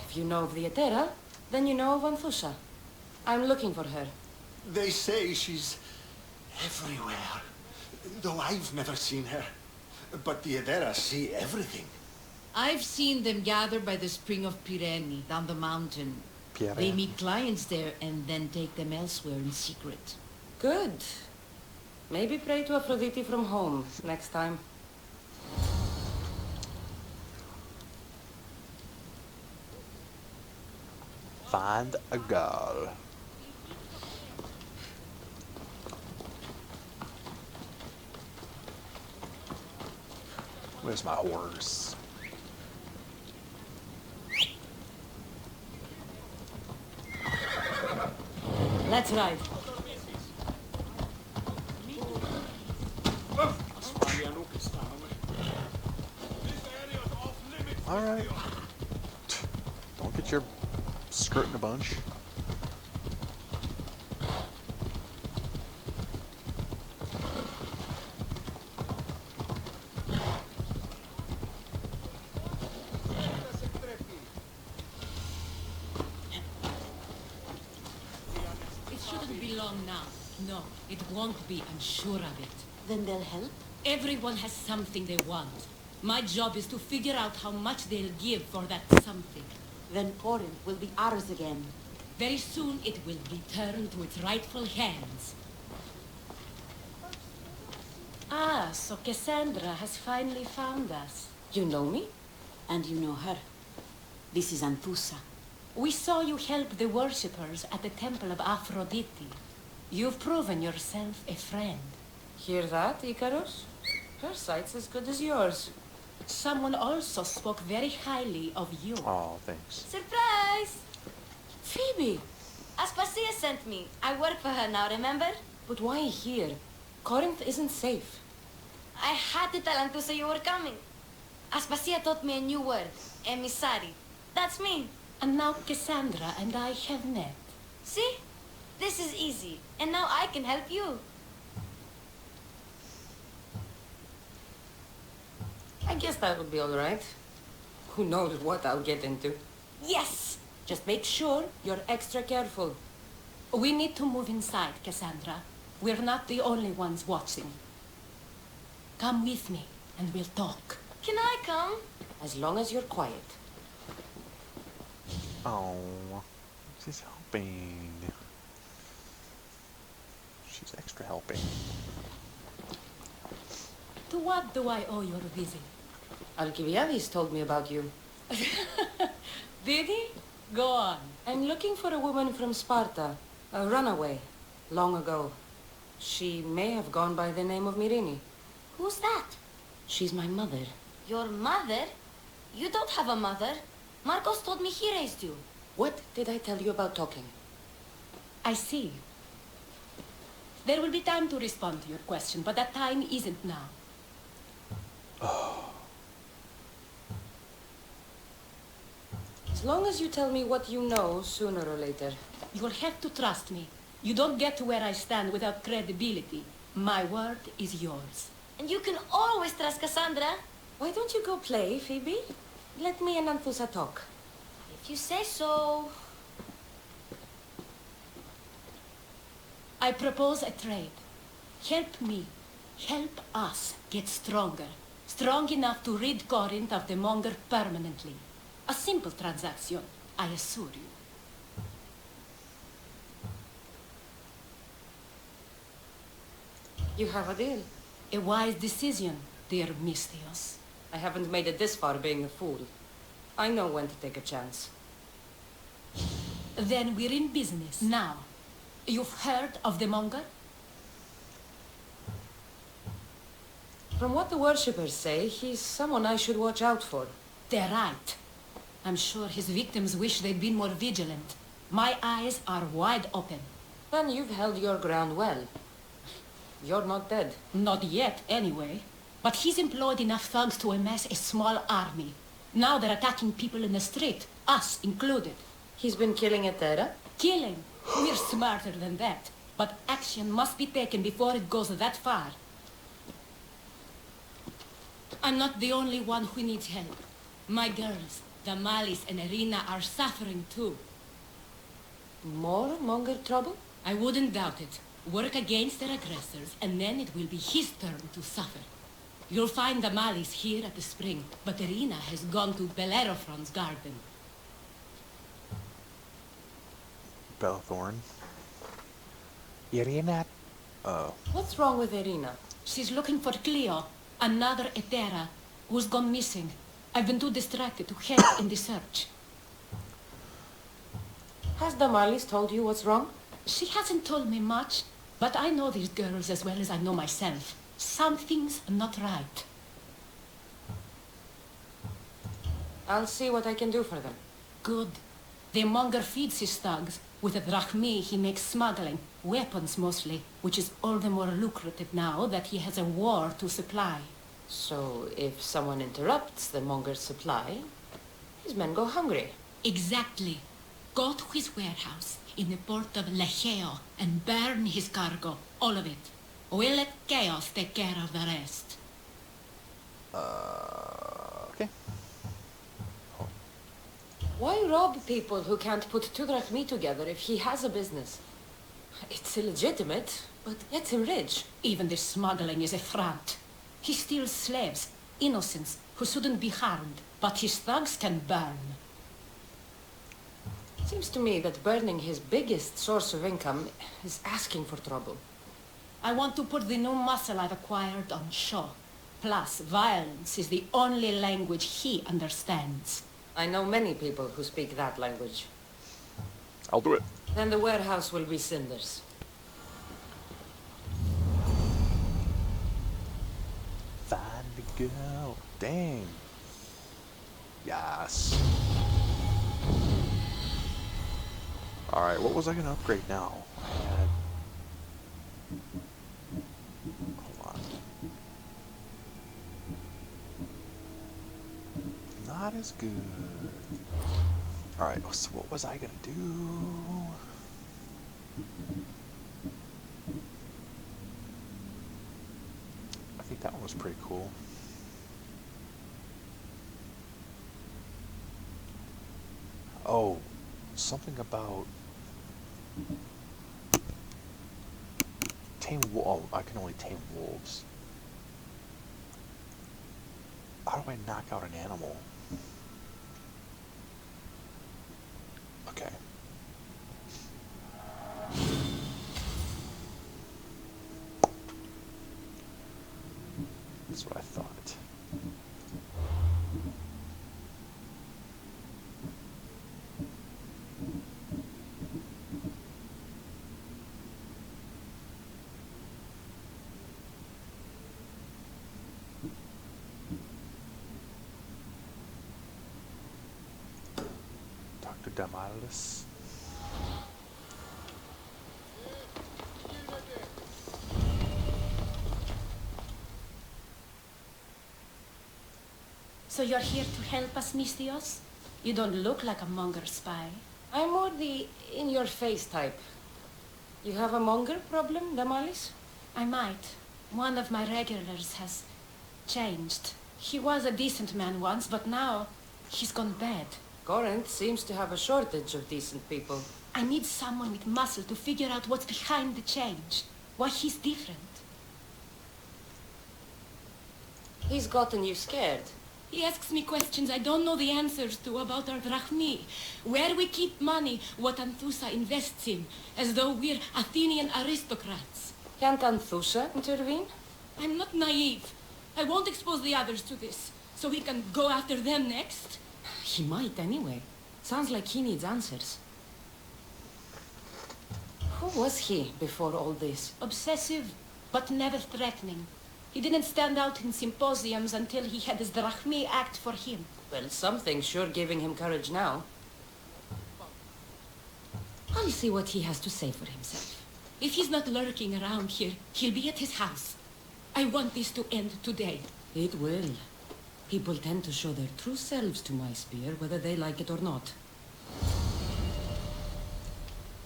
If you know of the Etera, then you know of Anthusha. I'm looking for her. They say she's everywhere, though I've never seen her. But the Edera see everything. I've seen them gather by the spring of Pirene, down the mountain. Pierre. They meet clients there and then take them elsewhere in secret. Good. Maybe pray to Aphrodite from home next time. find a girl. Where's my horse? Let's ride. Alright. Don't get your skirt in a bunch. It shouldn't be long now. No, it won't be, I'm sure of it. Then they'll help? Everyone has something they want. My job is to figure out how much they'll give for that something. Then Corinth will be ours again. Very soon it will return to its rightful hands. Ah, so Cassandra has finally found us. You know me? And you know her. This is Anthusa. We saw you help the worshippers at the Temple of Aphrodite. You've proven yourself a friend. Hear that, Icarus? Her sight's as good as yours. Someone also spoke very highly of you. Oh, thanks. Surprise! Phoebe! Aspasia sent me. I work for her now, remember? But why here? Corinth isn't safe. I had to tell Anthusa you were coming. Aspasia taught me a new word. Emissary. That's me. And now Cassandra and I have met. See? This is easy. And now I can help you. I guess that would be all right. Who knows what I'll get into. Yes! Just make sure you're extra careful. We need to move inside, Cassandra. We're not the only ones watching. Come with me, and we'll talk. Can I come? As long as you're quiet. Oh, she's helping. She's extra helping. To what do I owe your visit? Alcibiades told me about you. Did he? Go on. I'm looking for a woman from Sparta, a runaway, long ago. She may have gone by the name of Myrine. Who's that? She's my mother. Your mother? You don't have a mother. Marcos told me he raised you. What did I tell you about talking? I see. There will be time to respond to your question, but that time isn't now. As long as you tell me what you know, sooner or later. You'll have to trust me. You don't get to where I stand without credibility. My word is yours. And you can always trust Cassandra. Why don't you go play, Phoebe? Let me and Anthusa talk. If you say so. I propose a trade. Help me. Help us get stronger. Strong enough to rid Corinth of the Monger permanently. A simple transaction, I assure you. You have a deal. A wise decision, dear Mystios. I haven't made it this far being a fool. I know when to take a chance. Then we're in business. Now, you've heard of the Monger? From what the worshippers say, he's someone I should watch out for. They're right. I'm sure his victims wish they'd been more vigilant. My eyes are wide open. Then you've held your ground well. You're not dead. Not yet, anyway. But he's employed enough thugs to amass a small army. Now they're attacking people in the street, us included. He's been killing at Terra? Killing? We're smarter than that. But action must be taken before it goes that far. I'm not the only one who needs help. My girls, Damalis and Irina, are suffering too. More Monger trouble? I wouldn't doubt it. Work against their aggressors, and then it will be his turn to suffer. You'll find Damalis here at the spring, but Irina has gone to Bellerophon's garden. Belethorn. Irina? Oh. What's wrong with Irina? She's looking for Cleo, another Etera, who's gone missing. I've been too distracted to help in the search. Has Damalis told you what's wrong? She hasn't told me much, but I know these girls as well as I know myself. Something's not right. I'll see what I can do for them. Good. The monger feeds his thugs. With the drachmi, he makes smuggling. Weapons, mostly. Which is all the more lucrative now that he has a war to supply. So, if someone interrupts the monger's supply, his men go hungry. Exactly. Go to his warehouse in the port of Lecheo and burn his cargo. All of it. We'll let chaos take care of the rest. Okay. Why rob people who can't put two drachmi together if he has a business? It's illegitimate, but gets him rich. Even the smuggling is a front. He steals slaves, innocents, who shouldn't be harmed, but his thugs can burn. Seems to me that burning his biggest source of income is asking for trouble. I want to put the new muscle I've acquired on show. Plus, violence is the only language he understands. I know many people who speak that language. I'll do it. Then the warehouse will be cinders. Find the girl. Dang. Yes. Alright, what was I going to upgrade now? I had... Hold on. Not as good. Alright, so what was I going to do? I think that one was pretty cool. Oh, something about tame wolves. Oh, I can only tame wolves. How do I knock out an animal? Okay. That's what I thought. Dr. Damalis. So you're here to help us, Mistios? You don't look like a monger spy. I'm more the in-your-face type. You have a monger problem, Damalis? I might. One of my regulars has changed. He was a decent man once, but now he's gone bad. Corinth seems to have a shortage of decent people. I need someone with muscle to figure out what's behind the change. Why he's different. He's gotten you scared. He asks me questions I don't know the answers to about our drachmi, where we keep money, what Anthusa invests in, as though we're Athenian aristocrats. Can't Anthusa intervene? I'm not naive. I won't expose the others to this, so we can go after them next. He might anyway. Sounds like he needs answers. Who was he before all this? Obsessive, but never threatening. He didn't stand out in symposiums until he had his drachmi act for him. Well, something's sure giving him courage now. I'll see what he has to say for himself. If he's not lurking around here, he'll be at his house. I want this to end today. It will. People tend to show their true selves to my spear, whether they like it or not.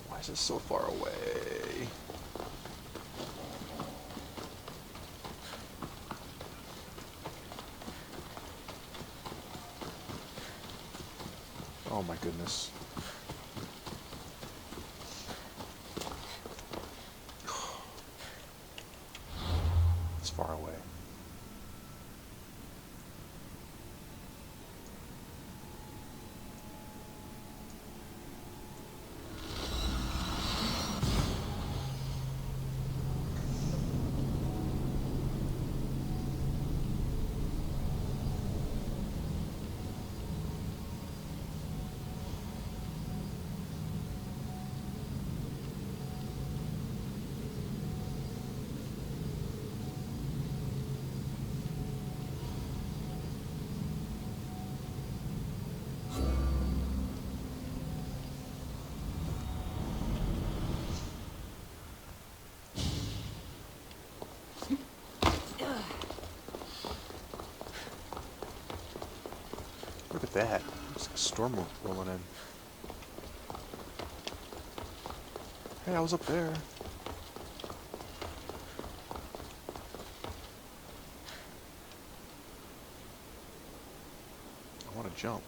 Why is it so far away? Oh my goodness. It's far away. that? It's like a storm rolling in. Hey, I was up there. I want to jump.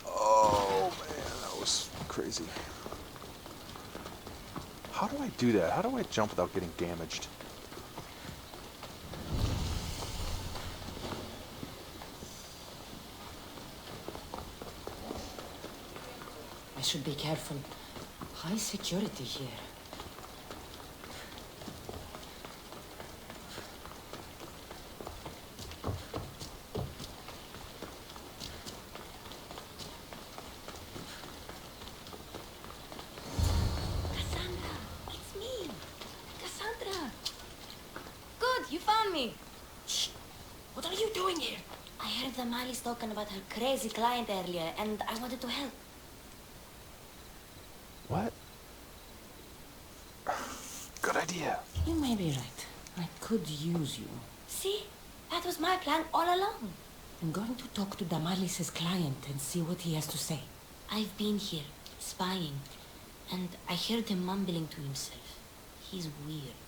Oh man, that was crazy. How do I do that? How do I jump without getting damaged? I should be careful. High security here. Cassandra, it's me. Cassandra. Good, you found me. Shh! What are you doing here? I heard the Mali's talking about her crazy client earlier, and I wanted to help. What? Good idea. You may be right. I could use you. See? That was my plan all along. I'm going to talk to Damalis's client and see what he has to say. I've been here, spying, and I heard him mumbling to himself. He's weird.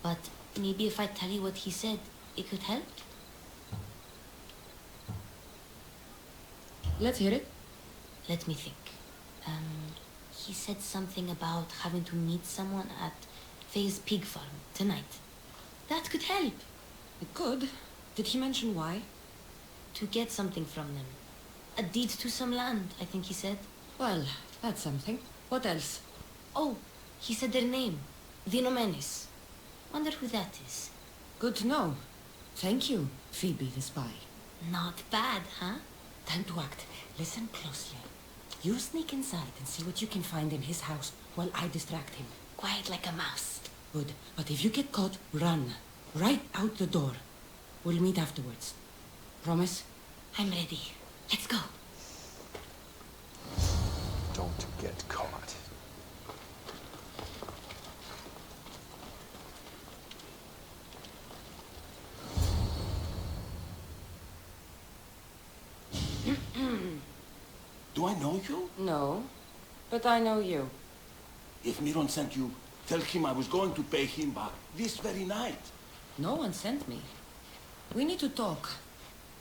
But maybe if I tell you what he said, it could help? Let's hear it. Let me think. He said something about having to meet someone at Faye's pig farm tonight. That could help. It could. Did he mention why? To get something from them. A deed to some land, I think he said. Well, that's something. What else? Oh, he said their name. Vinomenes. Wonder who that is. Good to know. Thank you, Phoebe the spy. Not bad, huh? Time to act. Listen closely. You sneak inside and see what you can find in his house while I distract him. Quiet like a mouse. Good. But if you get caught, run. Right out the door. We'll meet afterwards. Promise? I'm ready. Let's go. Don't get caught. Do I know you? No, but I know you. If Miron sent you, tell him I was going to pay him back this very night. No one sent me. We need to talk.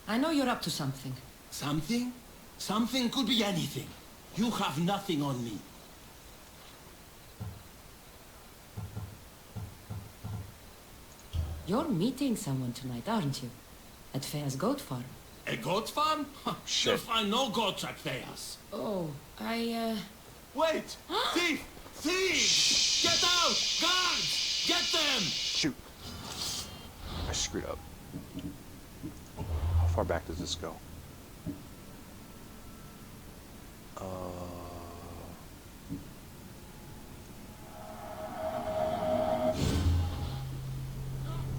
I know you're up to something. Something? Something could be anything. You have nothing on me. You're meeting someone tonight, aren't you? At Fair's goat farm. A goat farm? Shit. You'll find no goats at Thea's. Oh, Wait! Thief! Thieves! Get out! Guards! Get them! Shoot. I screwed up. How far back does this go?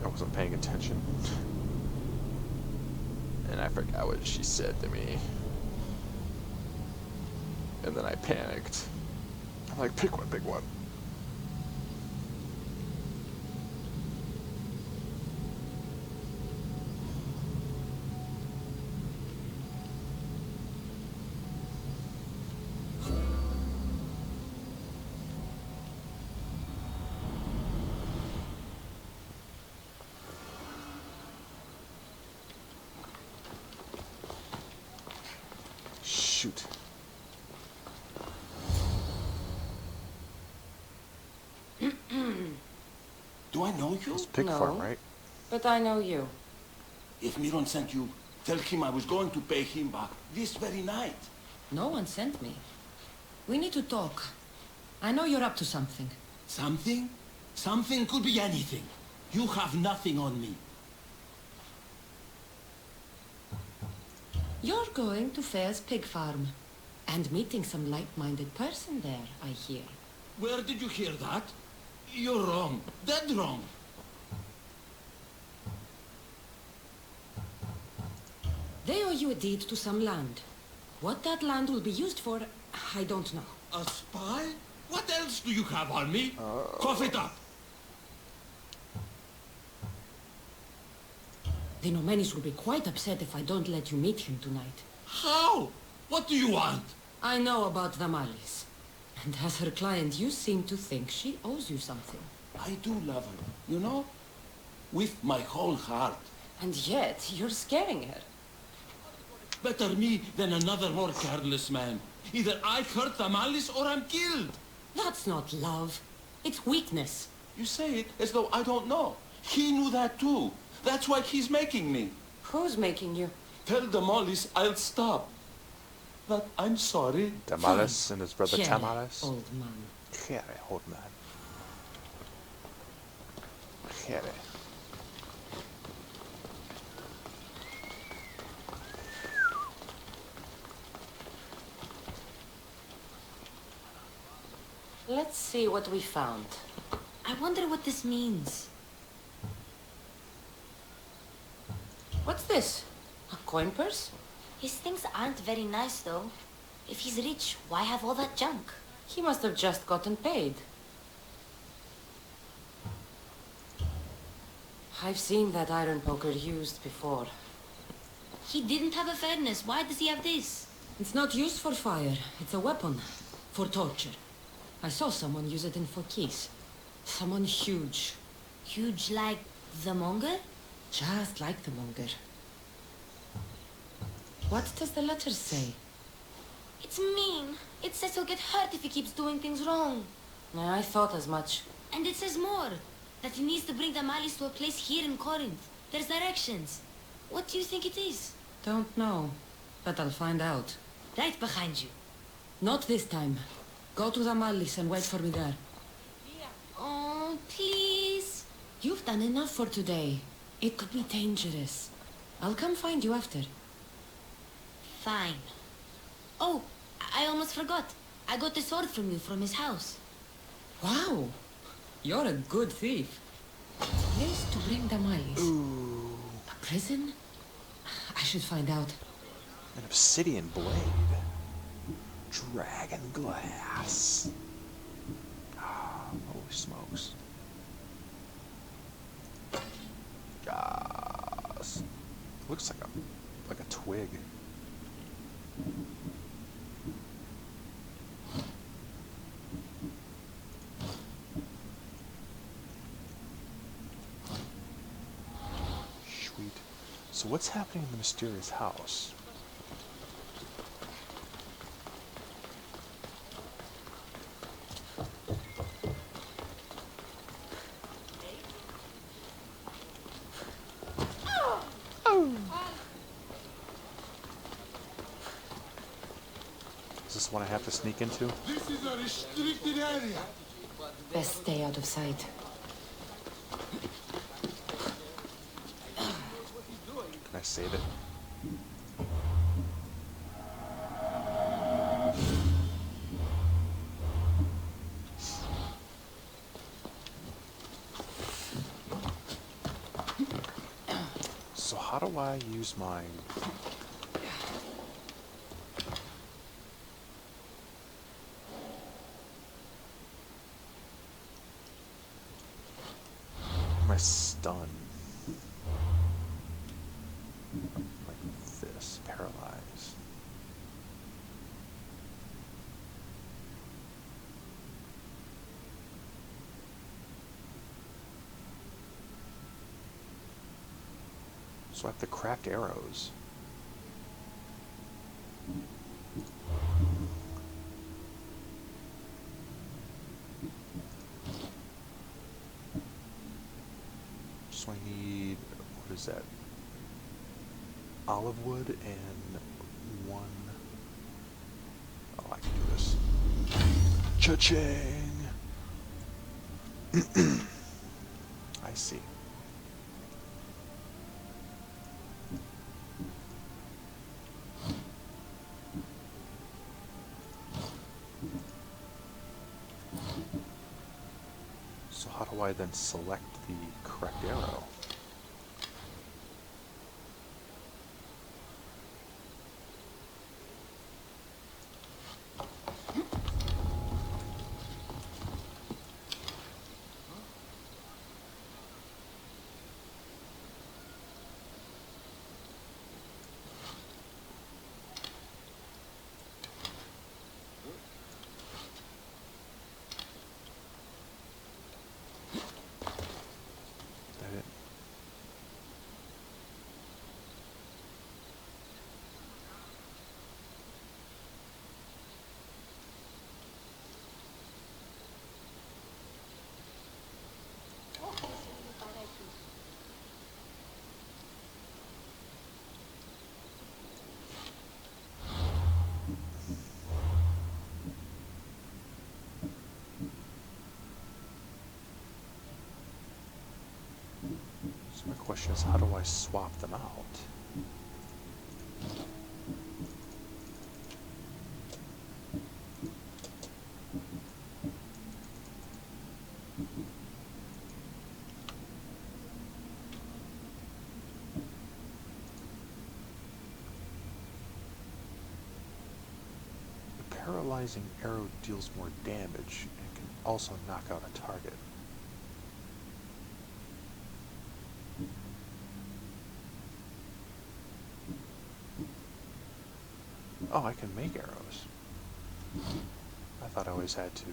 I wasn't paying attention. And I forgot what she said to me. And then I panicked. I'm like, pick one, pick one. Shoot. Do I know you? It's pig farm, right? but I know you. If Miron sent you, tell him I was going to pay him back this very night. No one sent me. We need to talk. I know you're up to something. Something? Something could be anything. You have nothing on me. You're going to Fair's pig farm. And meeting some like-minded person there, I hear. Where did you hear that? You're wrong. Dead wrong. They owe you a deed to some land. What that land will be used for, I don't know. A spy? What else do you have on me? Cough it up. The Nomenis will be quite upset if I don't let you meet him tonight. How? What do you want? I know about the Malis. And as her client, you seem to think she owes you something. I do love her, you know? With my whole heart. And yet, you're scaring her. Better me than another more careless man. Either I hurt the Malis or I'm killed. That's not love. It's weakness. You say it as though I don't know. He knew that too. That's why he's making me. Who's making you? Tell the Mollies I'll stop. But I'm sorry. Tamales and his brother Quiere, Tamales. old man. Quiere, old man. Quiere. Let's see what we found. I wonder what this means. What's this? A coin purse? His things aren't very nice, though. If he's rich, why have all that junk? He must have just gotten paid. I've seen that iron poker used before. He didn't have a furnace. Why does he have this? It's not used for fire. It's a weapon. For torture. I saw someone use it in Fokis. Someone huge. Huge like the monger? Just like the monger. What does the letter say? It's mean. It says he'll get hurt if he keeps doing things wrong. I thought as much. And it says more. That he needs to bring the Malis to a place here in Corinth. There's directions. What do you think it is? Don't know. But I'll find out. Right behind you. Not this time. Go to the Malis and wait for me there. Oh, please. You've done enough for today. It could be dangerous. I'll come find you after. Fine. Oh, I almost forgot. I got the sword from you from his house. Wow. You're a good thief. Place to bring the Malis. Ooh. A prison? I should find out. An obsidian blade. Dragon glass. Ah, holy smokes. Yes. Looks like a twig. Sweet. So what's happening in the mysterious house? Is this one I have to sneak into? This is a restricted area. Best stay out of sight. Can I save it? So how do I use my... my stun? Like this, paralyzed. So I have to craft arrows. So I need, what is that? Olive wood and one... Oh, I can do this. Cha-ching! I see. So how do I then select the correct arrow? So my question is, how do I swap them out? The paralyzing arrow deals more damage and can also knock out a target. Oh, I can make arrows. I thought I always had to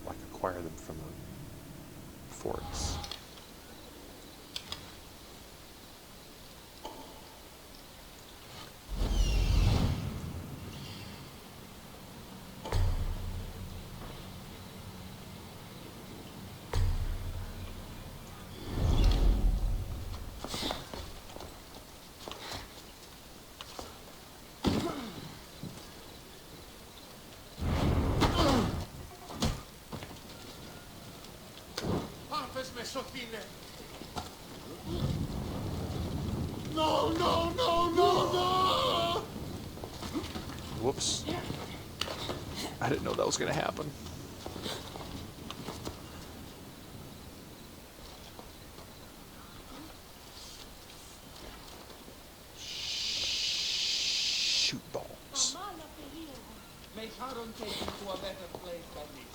like acquire them from the forts. No, no, no, no, no! Whoops. I didn't know that was going to happen. Shoot balls. May Harun take you to a better place than this.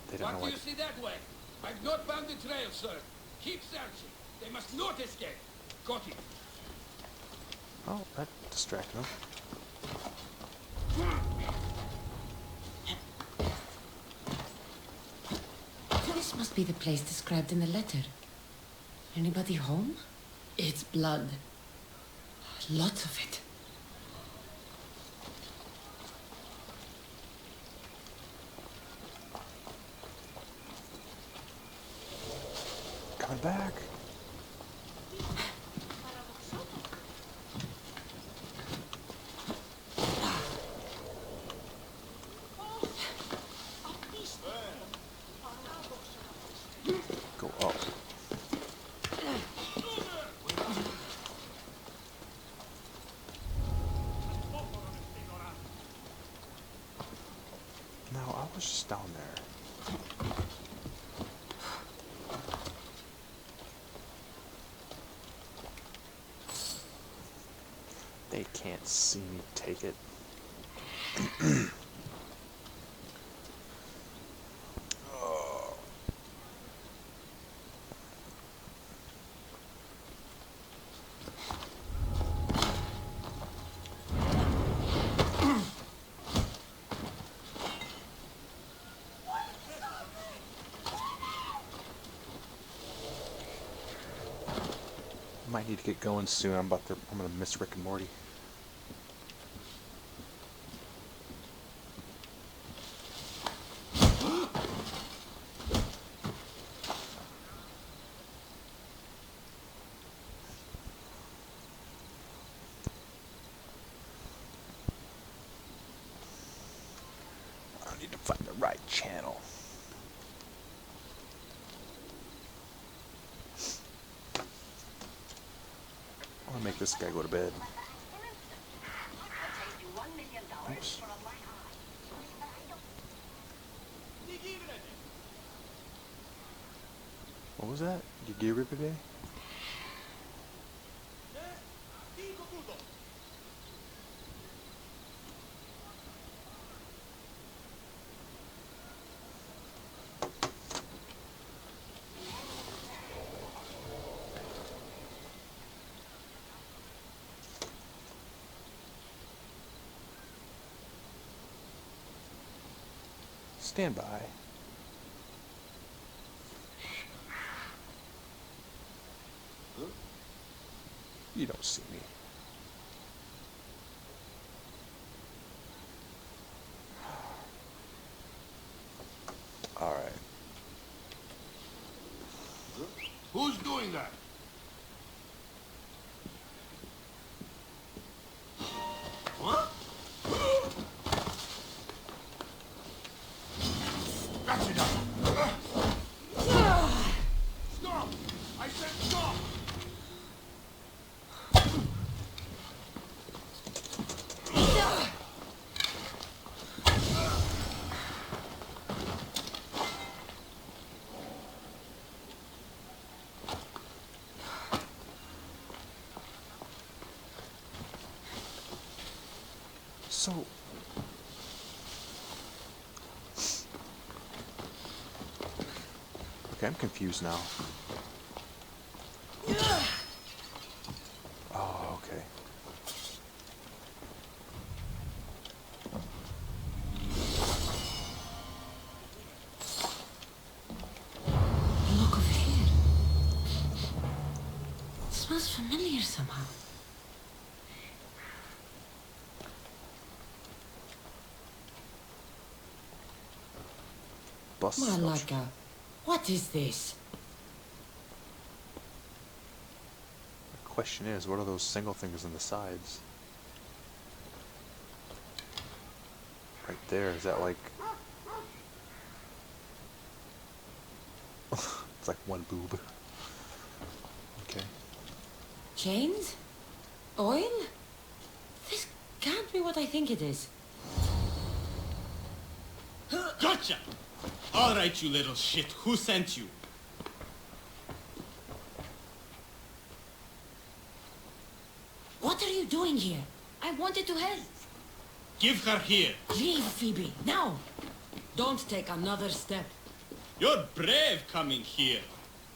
They don't know What do why. you see that way? I've not found the trail, sir. Keep searching. They must not escape. Got it. Oh, that distracted them. This must be the place described in the letter. Anybody home? It's blood. Lots of it. Coming back. Go up. No, I was just down there. They can't see me take it. Oh. Might need to get going soon. I'm gonna miss Rick and Morty. I need to find the right channel. I want to make this guy go to bed. Oops. What was that? Gigiripide? Stand by. You don't see me. All right. Who's doing that? Huh? So... Okay, I'm confused now. Oh, okay. Look over here. It smells familiar somehow. Bus Malaka, what is this? The question is, what are those single things on the sides? Right there, is that like... It's like one boob. Okay. Chains? Oil? This can't be what I think it is. Gotcha! All right, you little shit. Who sent you? What are you doing here? I wanted to help. Give her here. Leave, Phoebe, now. Don't take another step. You're brave coming here.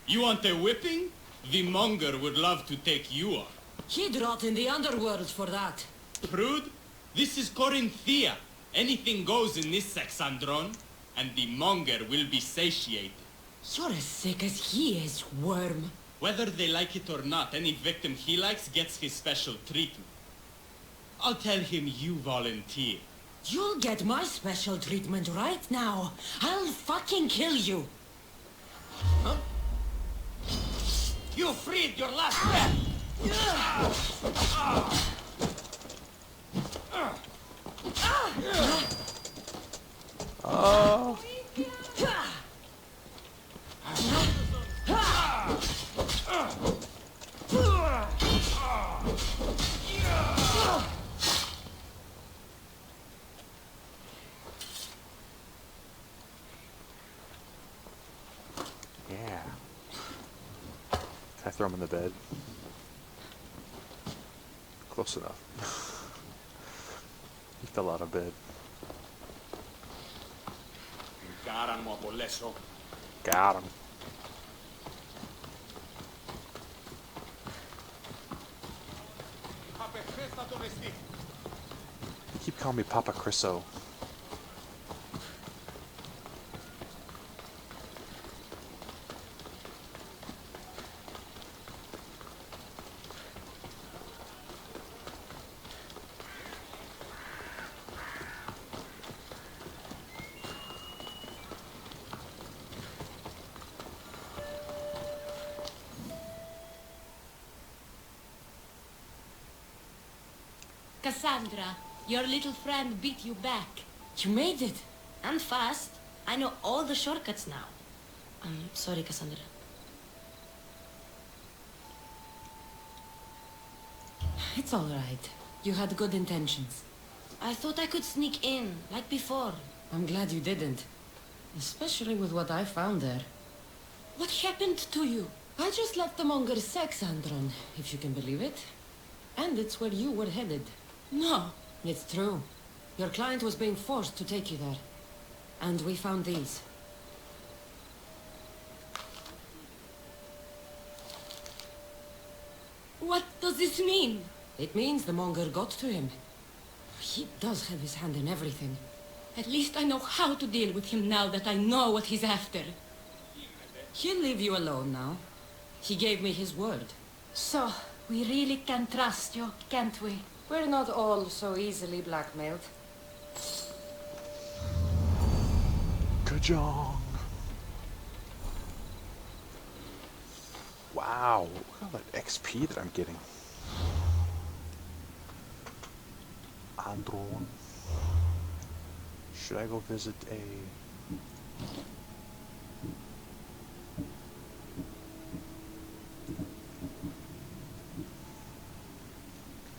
You want a whipping? The monger would love to take you on. He'd rot in the underworld for that. Prude, this is Corinthia. Anything goes in this Sexandron, and the monger will be satiated. You're as sick as he is, worm. Whether they like it or not, any victim he likes gets his special treatment. I'll tell him you volunteer. You'll get my special treatment right now. I'll fucking kill you. Huh? You freed your last breath! Oh. Yeah. Can I throw him in the bed? Close enough. He fell out of bed. Got him. You keep calling me Papa Crisso. Cassandra, your little friend beat you back. You made it. I'm fast. I know all the shortcuts now. I'm sorry, Cassandra. It's all right. You had good intentions. I thought I could sneak in, like before. I'm glad you didn't. Especially with what I found there. What happened to you? I just left the Monger's Sexandron, if you can believe it. And it's where you were headed. No. It's true. Your client was being forced to take you there. And we found these. What does this mean? It means the Monger got to him. He does have his hand in everything. At least I know how to deal with him now that I know what he's after. He'll leave you alone now. He gave me his word. So, we really can trust you, can't we? We're not all so easily blackmailed. Ka-jong. Wow, look at all that XP that I'm getting. Andron. Should I go visit a...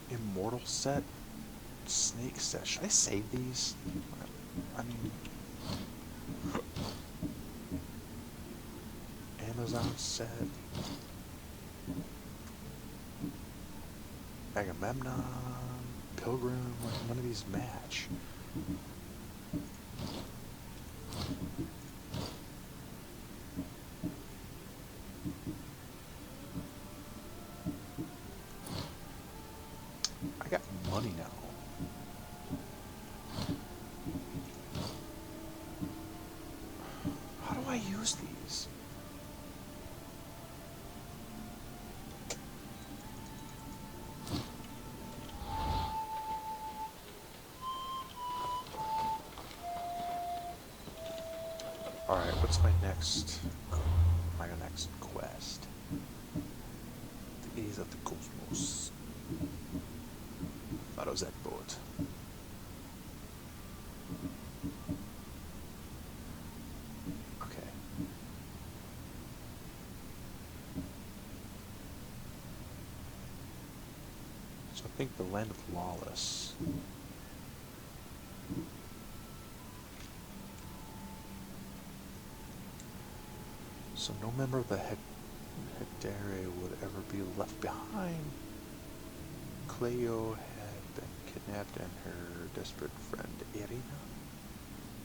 Immortal set? Snake set? Should I save these? I mean... Amazon set... Agamemnon... pilgrim, like none of these match. I got money now. How do I use these? Alright, what's my next quest? The A's of the Cosmos. Thought it was that boat. Okay. So I think the land of Lawless. So no member of the Hectare would ever be left behind. Cleo had been kidnapped and her desperate friend Irina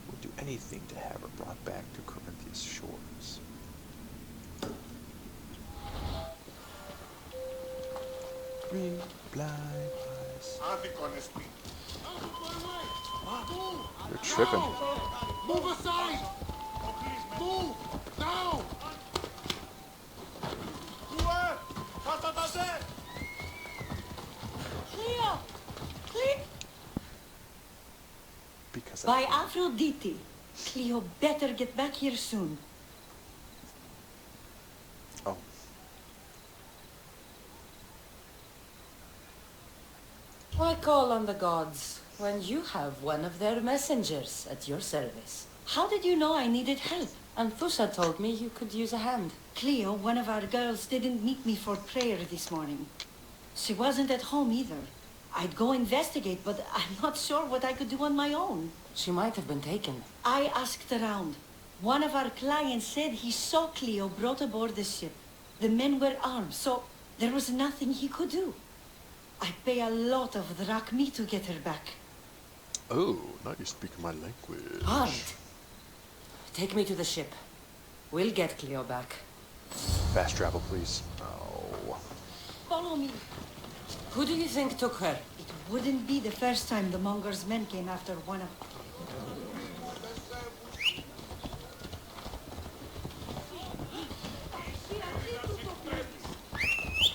would do anything to have her brought back to Corinthia's shores. Green, blind eyes. You're tripping. Move aside! Move! Now! Cleo! Cleo! Because By Aphrodite, Cleo better get back here soon. Oh. Why call on the gods when you have one of their messengers at your service? How did you know I needed help? Anthusa told me you could use a hand. Cleo, one of our girls, didn't meet me for prayer this morning. She wasn't at home either. I'd go investigate, but I'm not sure what I could do on my own. She might have been taken. I asked around. One of our clients said he saw Cleo brought aboard the ship. The men were armed, so there was nothing he could do. I'd pay a lot of drachmi to get her back. Oh, now you're speaking my language. All right. Take me to the ship. We'll get Cleo back. Fast travel, please. Oh. Follow me. Who do you think took her? It wouldn't be the first time the Monger's men came after one of...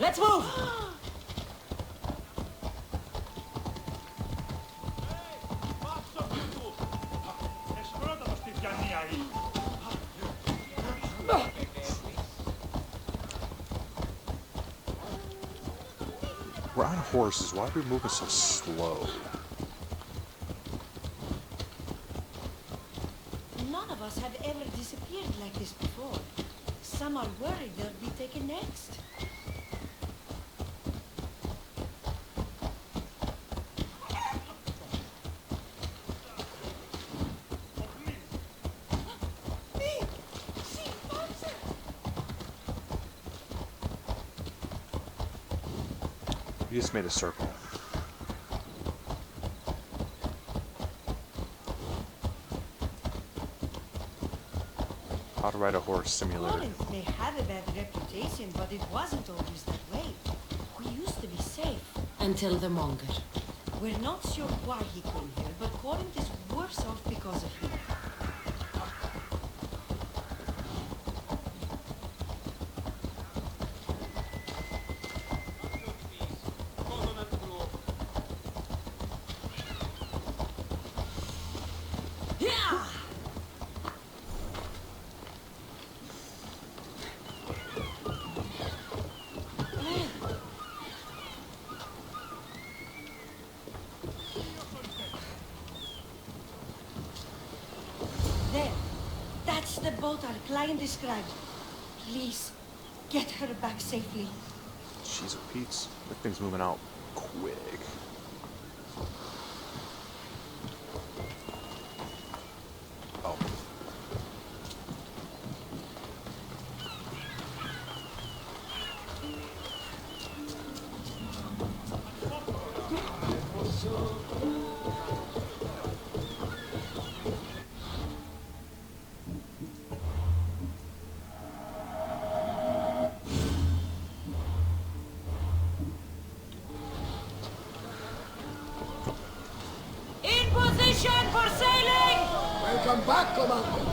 Let's move! We're on horses. Why are we moving so slow? None of us have ever disappeared like this before. Some are worried they'll be taken next. We just made a circle. How to ride a horse simulator. Corinth may have a bad reputation, but it wasn't always that way. We used to be safe. Until the Monger. We're not sure why he came here, but Corinth is worse off because of him. There. That's the boat our client described. Please, get her back safely. Jeez, oh Pete's. That thing's moving out quick. Oh. Position for sailing! Welcome back, Commander.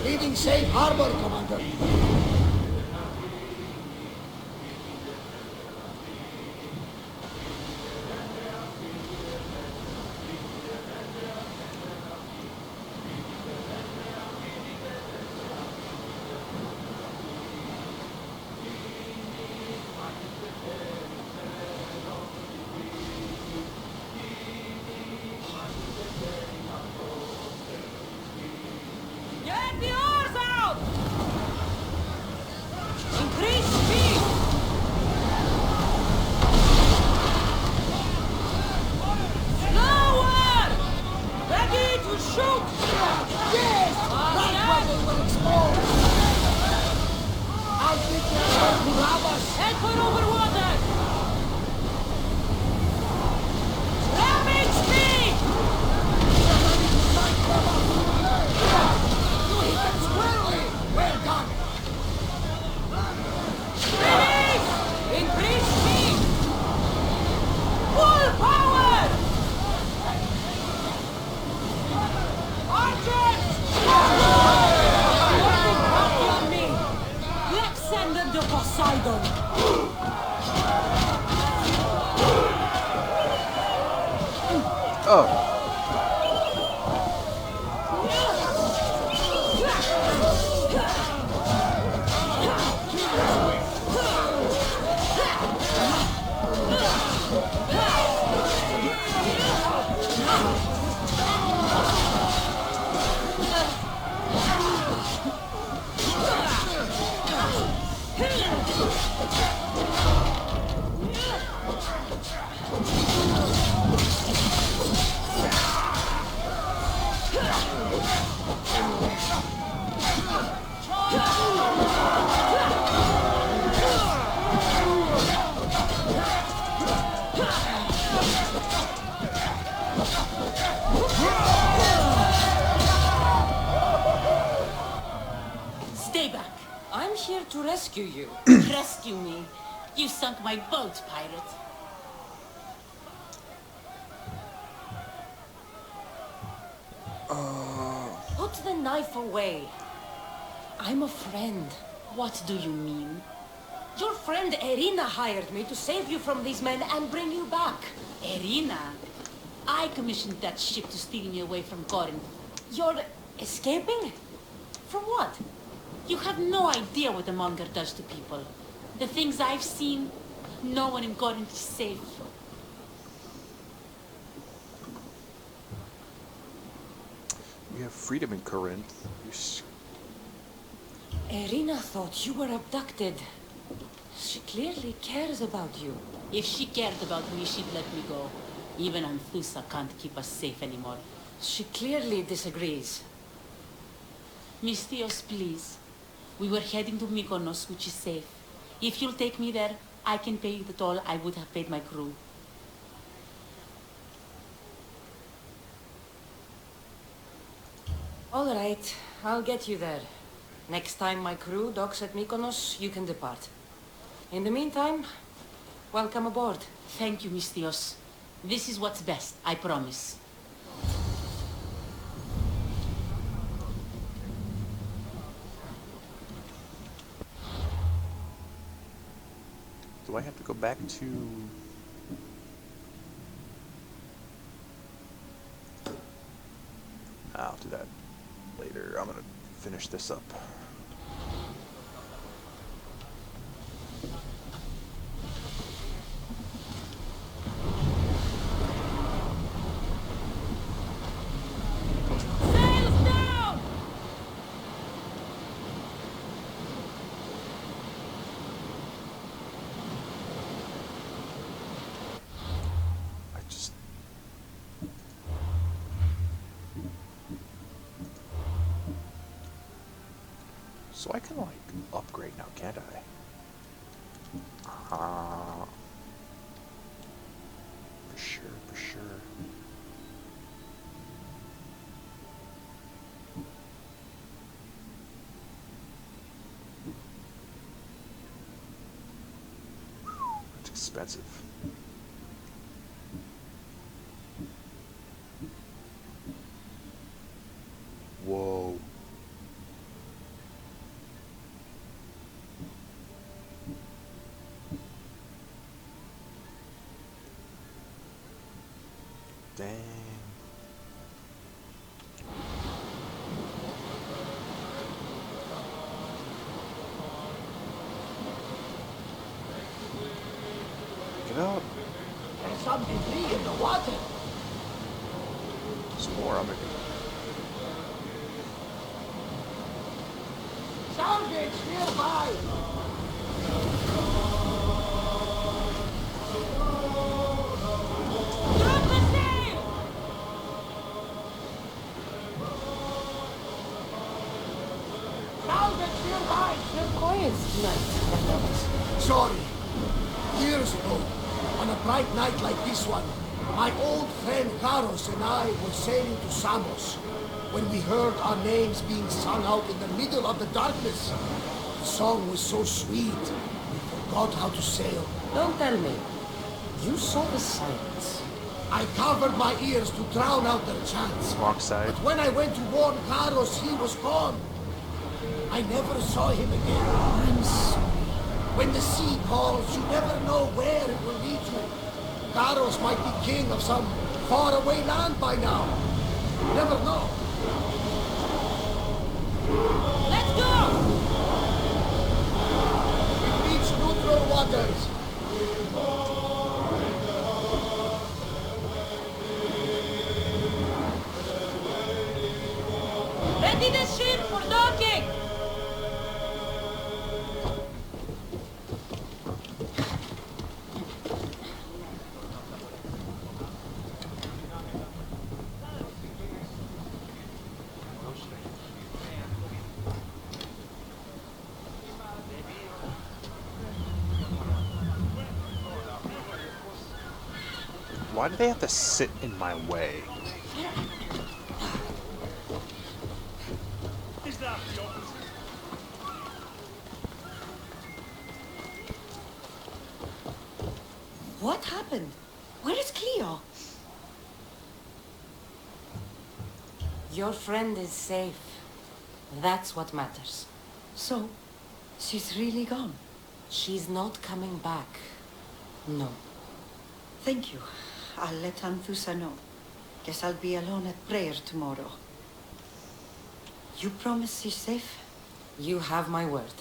Leaving safe harbor, Commander. Get the oars out! Increase speed! Slower! Ready to shoot! Yes! Right when they were exposed! I think they're going to have us! Head for over water! Rapid speed! You hit them squarely! Well done! Release! Increase speed! Full power! Archers! Working party on me! Let's send them to Poseidon! Oh. Stay back. I'm here to rescue you. Rescue me. You sunk my boat, pirate. Put the knife away. I'm a friend. What do you mean? Your friend Erina hired me to save you from these men and bring you back. Erina? I commissioned that ship to steal me away from Corinth. You're escaping? From what? You have no idea what the monger does to people. The things I've seen, no one in Corinth is safe. We have freedom in Corinth. Erina thought you were abducted. She clearly cares about you. If she cared about me, she'd let me go. Even Anthusa can't keep us safe anymore. She clearly disagrees. Mystios, please. We were heading to Mykonos, which is safe. If you'll take me there, I can pay you the toll I would have paid my crew. All right, I'll get you there. Next time my crew docks at Mykonos, you can depart. In the meantime, welcome aboard. Thank you, Mystios. This is what's best, I promise. Do I have to go back to... I'll do that later. I'm gonna finish this up. Sails down! I just... So I can, like, upgrade now, can't I? For sure, for sure. expensive. Whoa. Dang. Get up. There's some debris in the water. Some more, I'm gonna Salvage nearby. Drop the sail! Salvage nearby. You're quiet tonight. Sorry. Years ago, on a bright night like this one, my old friend Carlos and I were sailing to Samos when we heard our names being sung out in the middle of the darkness. The song was so sweet, we forgot how to sail. Don't tell me. You saw the signs. I covered my ears to drown out their chants. wrong side. But when I went to warn Carlos, he was gone. I never saw him again. I'm sorry. When the sea calls, you never know where it will lead you. Carlos might be king of some faraway land by now. Never know. Let's go! We reach neutral waters. Ready the ship for docking! Why do they have to sit in my way? What happened? Where is Cleo? Your friend is safe. That's what matters. So, she's really gone. She's not coming back. No. Thank you. I'll let Anthusa know. Guess I'll be alone at prayer tomorrow. You promise she's safe? You have my word.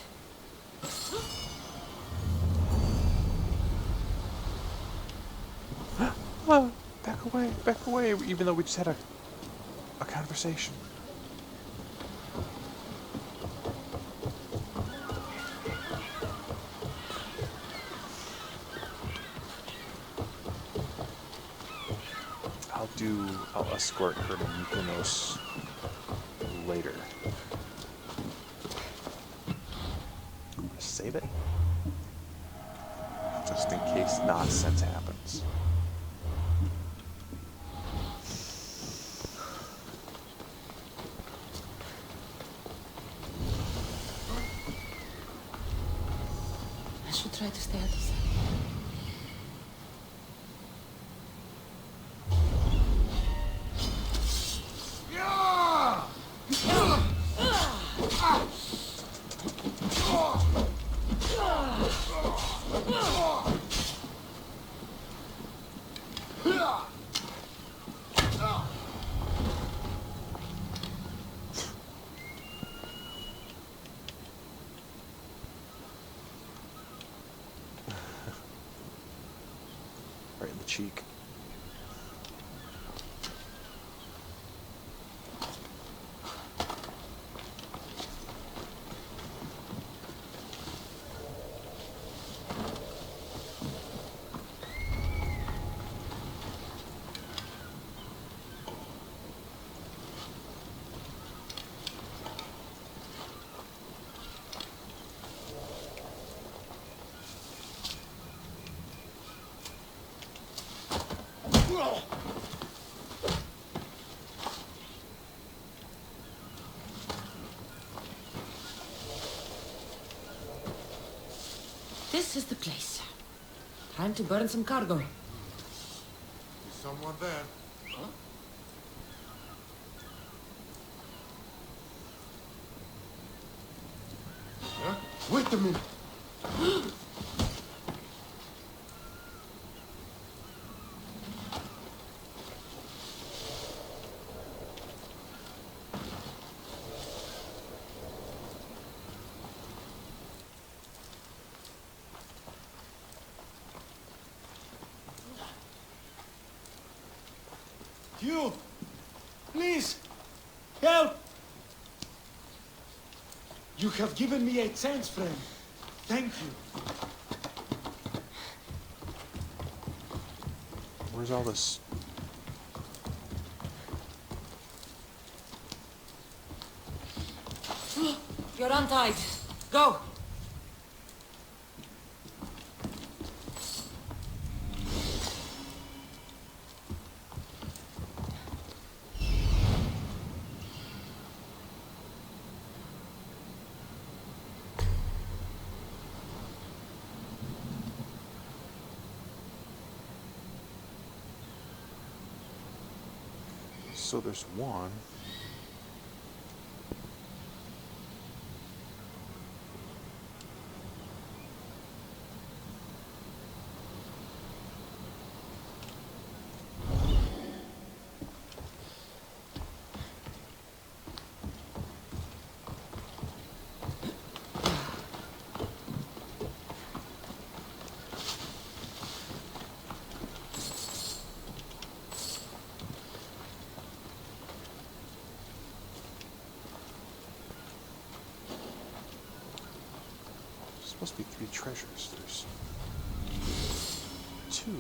Oh, back away, even though we just had a conversation. I'll escort her to Mykonos later. I'm gonna save it. Just in case nonsense happens. I should try to stay out of sight. Right in the cheek. This is the place. Time to burn some cargo. There's someone there. Huh? Huh? Wait a minute. You! Please! Help! You have given me a chance, friend. Thank you. Where's all this? You're untied. Go! So there's one. Supposed to be 3 treasures. There's 2.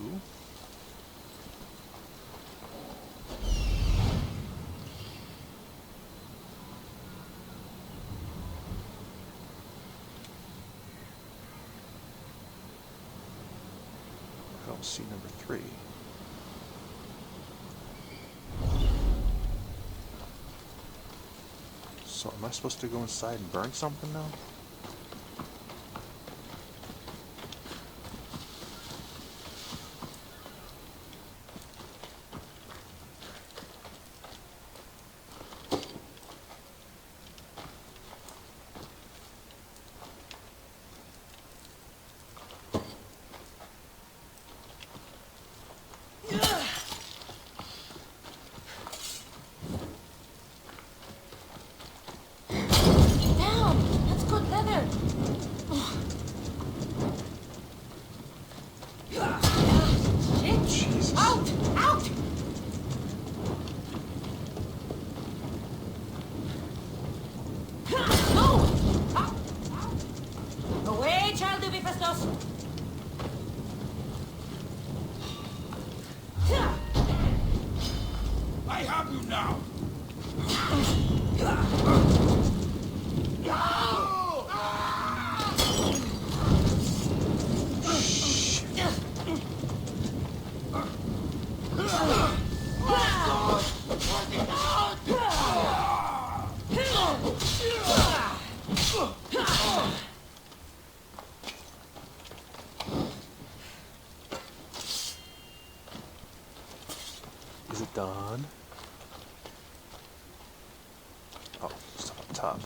I don't see number 3. So am I supposed to go inside and burn something now? I have you now! Is it done? Oh, it's up top.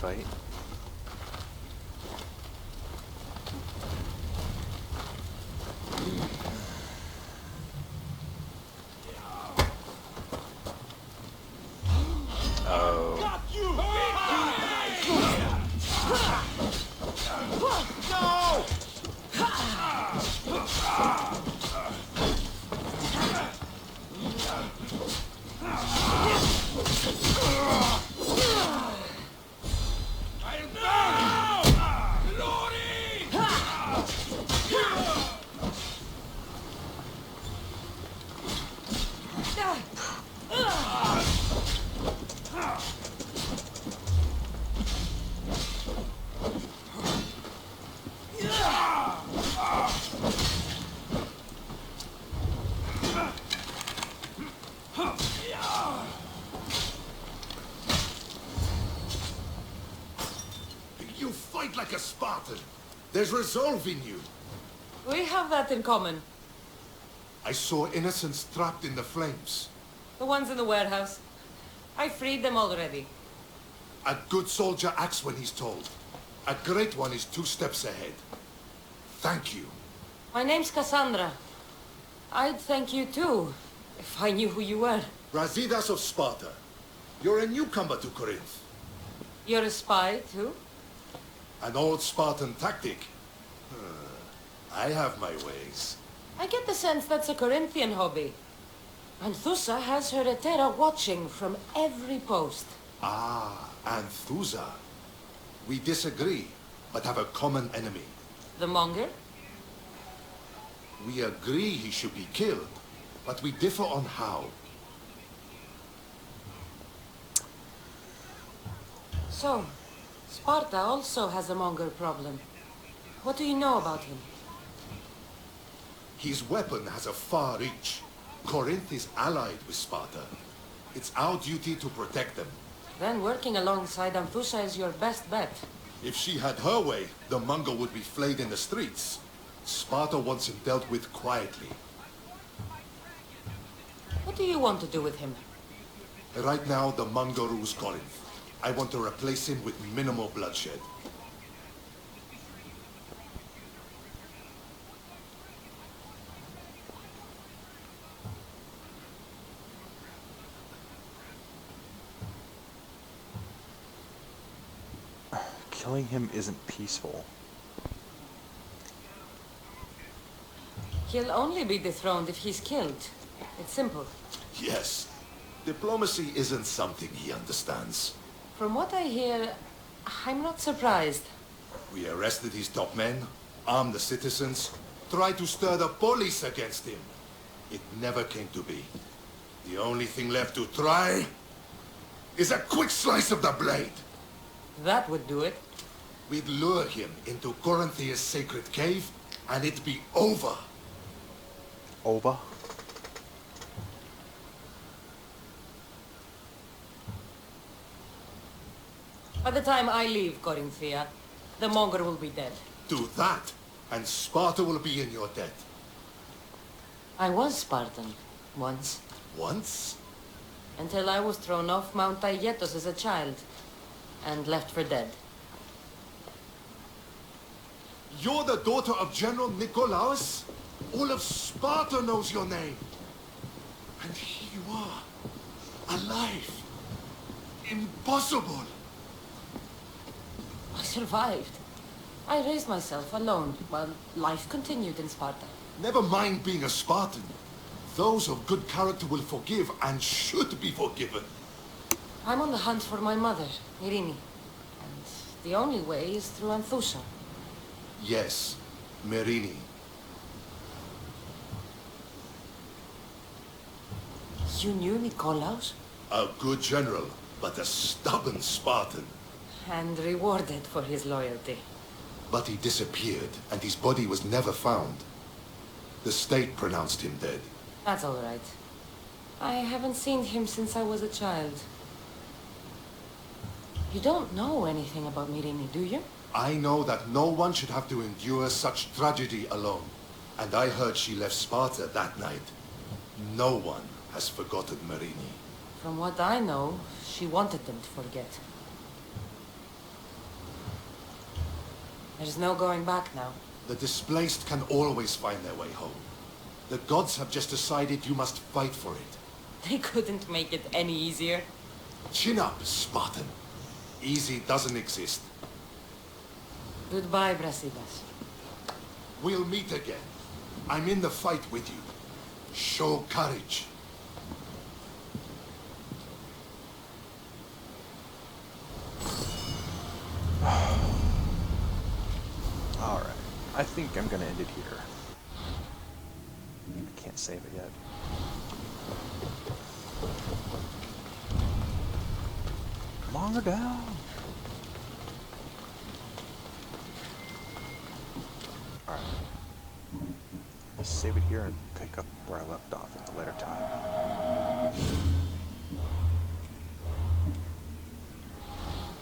fight. You fight like a Spartan. There's resolve in you. We have that in common. I saw innocents trapped in the flames. The ones in the warehouse. I freed them already. A good soldier acts when he's told. A great one is 2 steps ahead. Thank you. My name's Cassandra. I'd thank you too, if I knew who you were. Brasidas of Sparta. You're a newcomer to Corinth. You're a spy too? An old Spartan tactic. I have my ways. I get the sense that's a Corinthian hobby. Anthusa has her Etera watching from every post. Ah, Anthusa. We disagree, but have a common enemy. The Monger? We agree he should be killed, but we differ on how. So, Sparta also has a Monger problem. What do you know about him? His weapon has a far reach. Corinth is allied with Sparta. It's our duty to protect them. Then working alongside Anthusa is your best bet. If she had her way, the Mongol would be flayed in the streets. Sparta wants him dealt with quietly. What do you want to do with him? Right now, the Mongol rules Corinth. I want to replace him with minimal bloodshed. Killing him isn't peaceful. He'll only be dethroned if he's killed. It's simple. Yes. Diplomacy isn't something he understands. From what I hear, I'm not surprised. We arrested his top men, armed the citizens, tried to stir the police against him. It never came to be. The only thing left to try is a quick slice of the blade. That would do it. We'd lure him into Corinthia's sacred cave, and it'd be over. Over? By the time I leave Corinthia, the Monger will be dead. Do that, and Sparta will be in your debt. I was Spartan, once. Once? Until I was thrown off Mount Aietos as a child, and left for dead. You're the daughter of General Nikolaos? All of Sparta knows your name. And here you are, alive. Impossible. I survived. I raised myself alone while life continued in Sparta. Never mind being a Spartan. Those of good character will forgive and should be forgiven. I'm on the hunt for my mother, Irini. And the only way is through Anthusa. Yes, Merini. You knew Nikolaos? A good general, but a stubborn Spartan. And rewarded for his loyalty. But he disappeared, and his body was never found. The state pronounced him dead. That's all right. I haven't seen him since I was a child. You don't know anything about Mirini, do you? I know that no one should have to endure such tragedy alone. And I heard she left Sparta that night. No one has forgotten Merini. From what I know, she wanted them to forget. There's no going back now. The displaced can always find their way home. The gods have just decided you must fight for it. They couldn't make it any easier. Chin up, Spartan. Easy doesn't exist. Goodbye, Brasidas. We'll meet again. I'm in the fight with you. Show courage. Alright. I think I'm gonna end it here. I can't save it yet. Longer down. Alright. Let's save it here and pick up where I left off at a later time.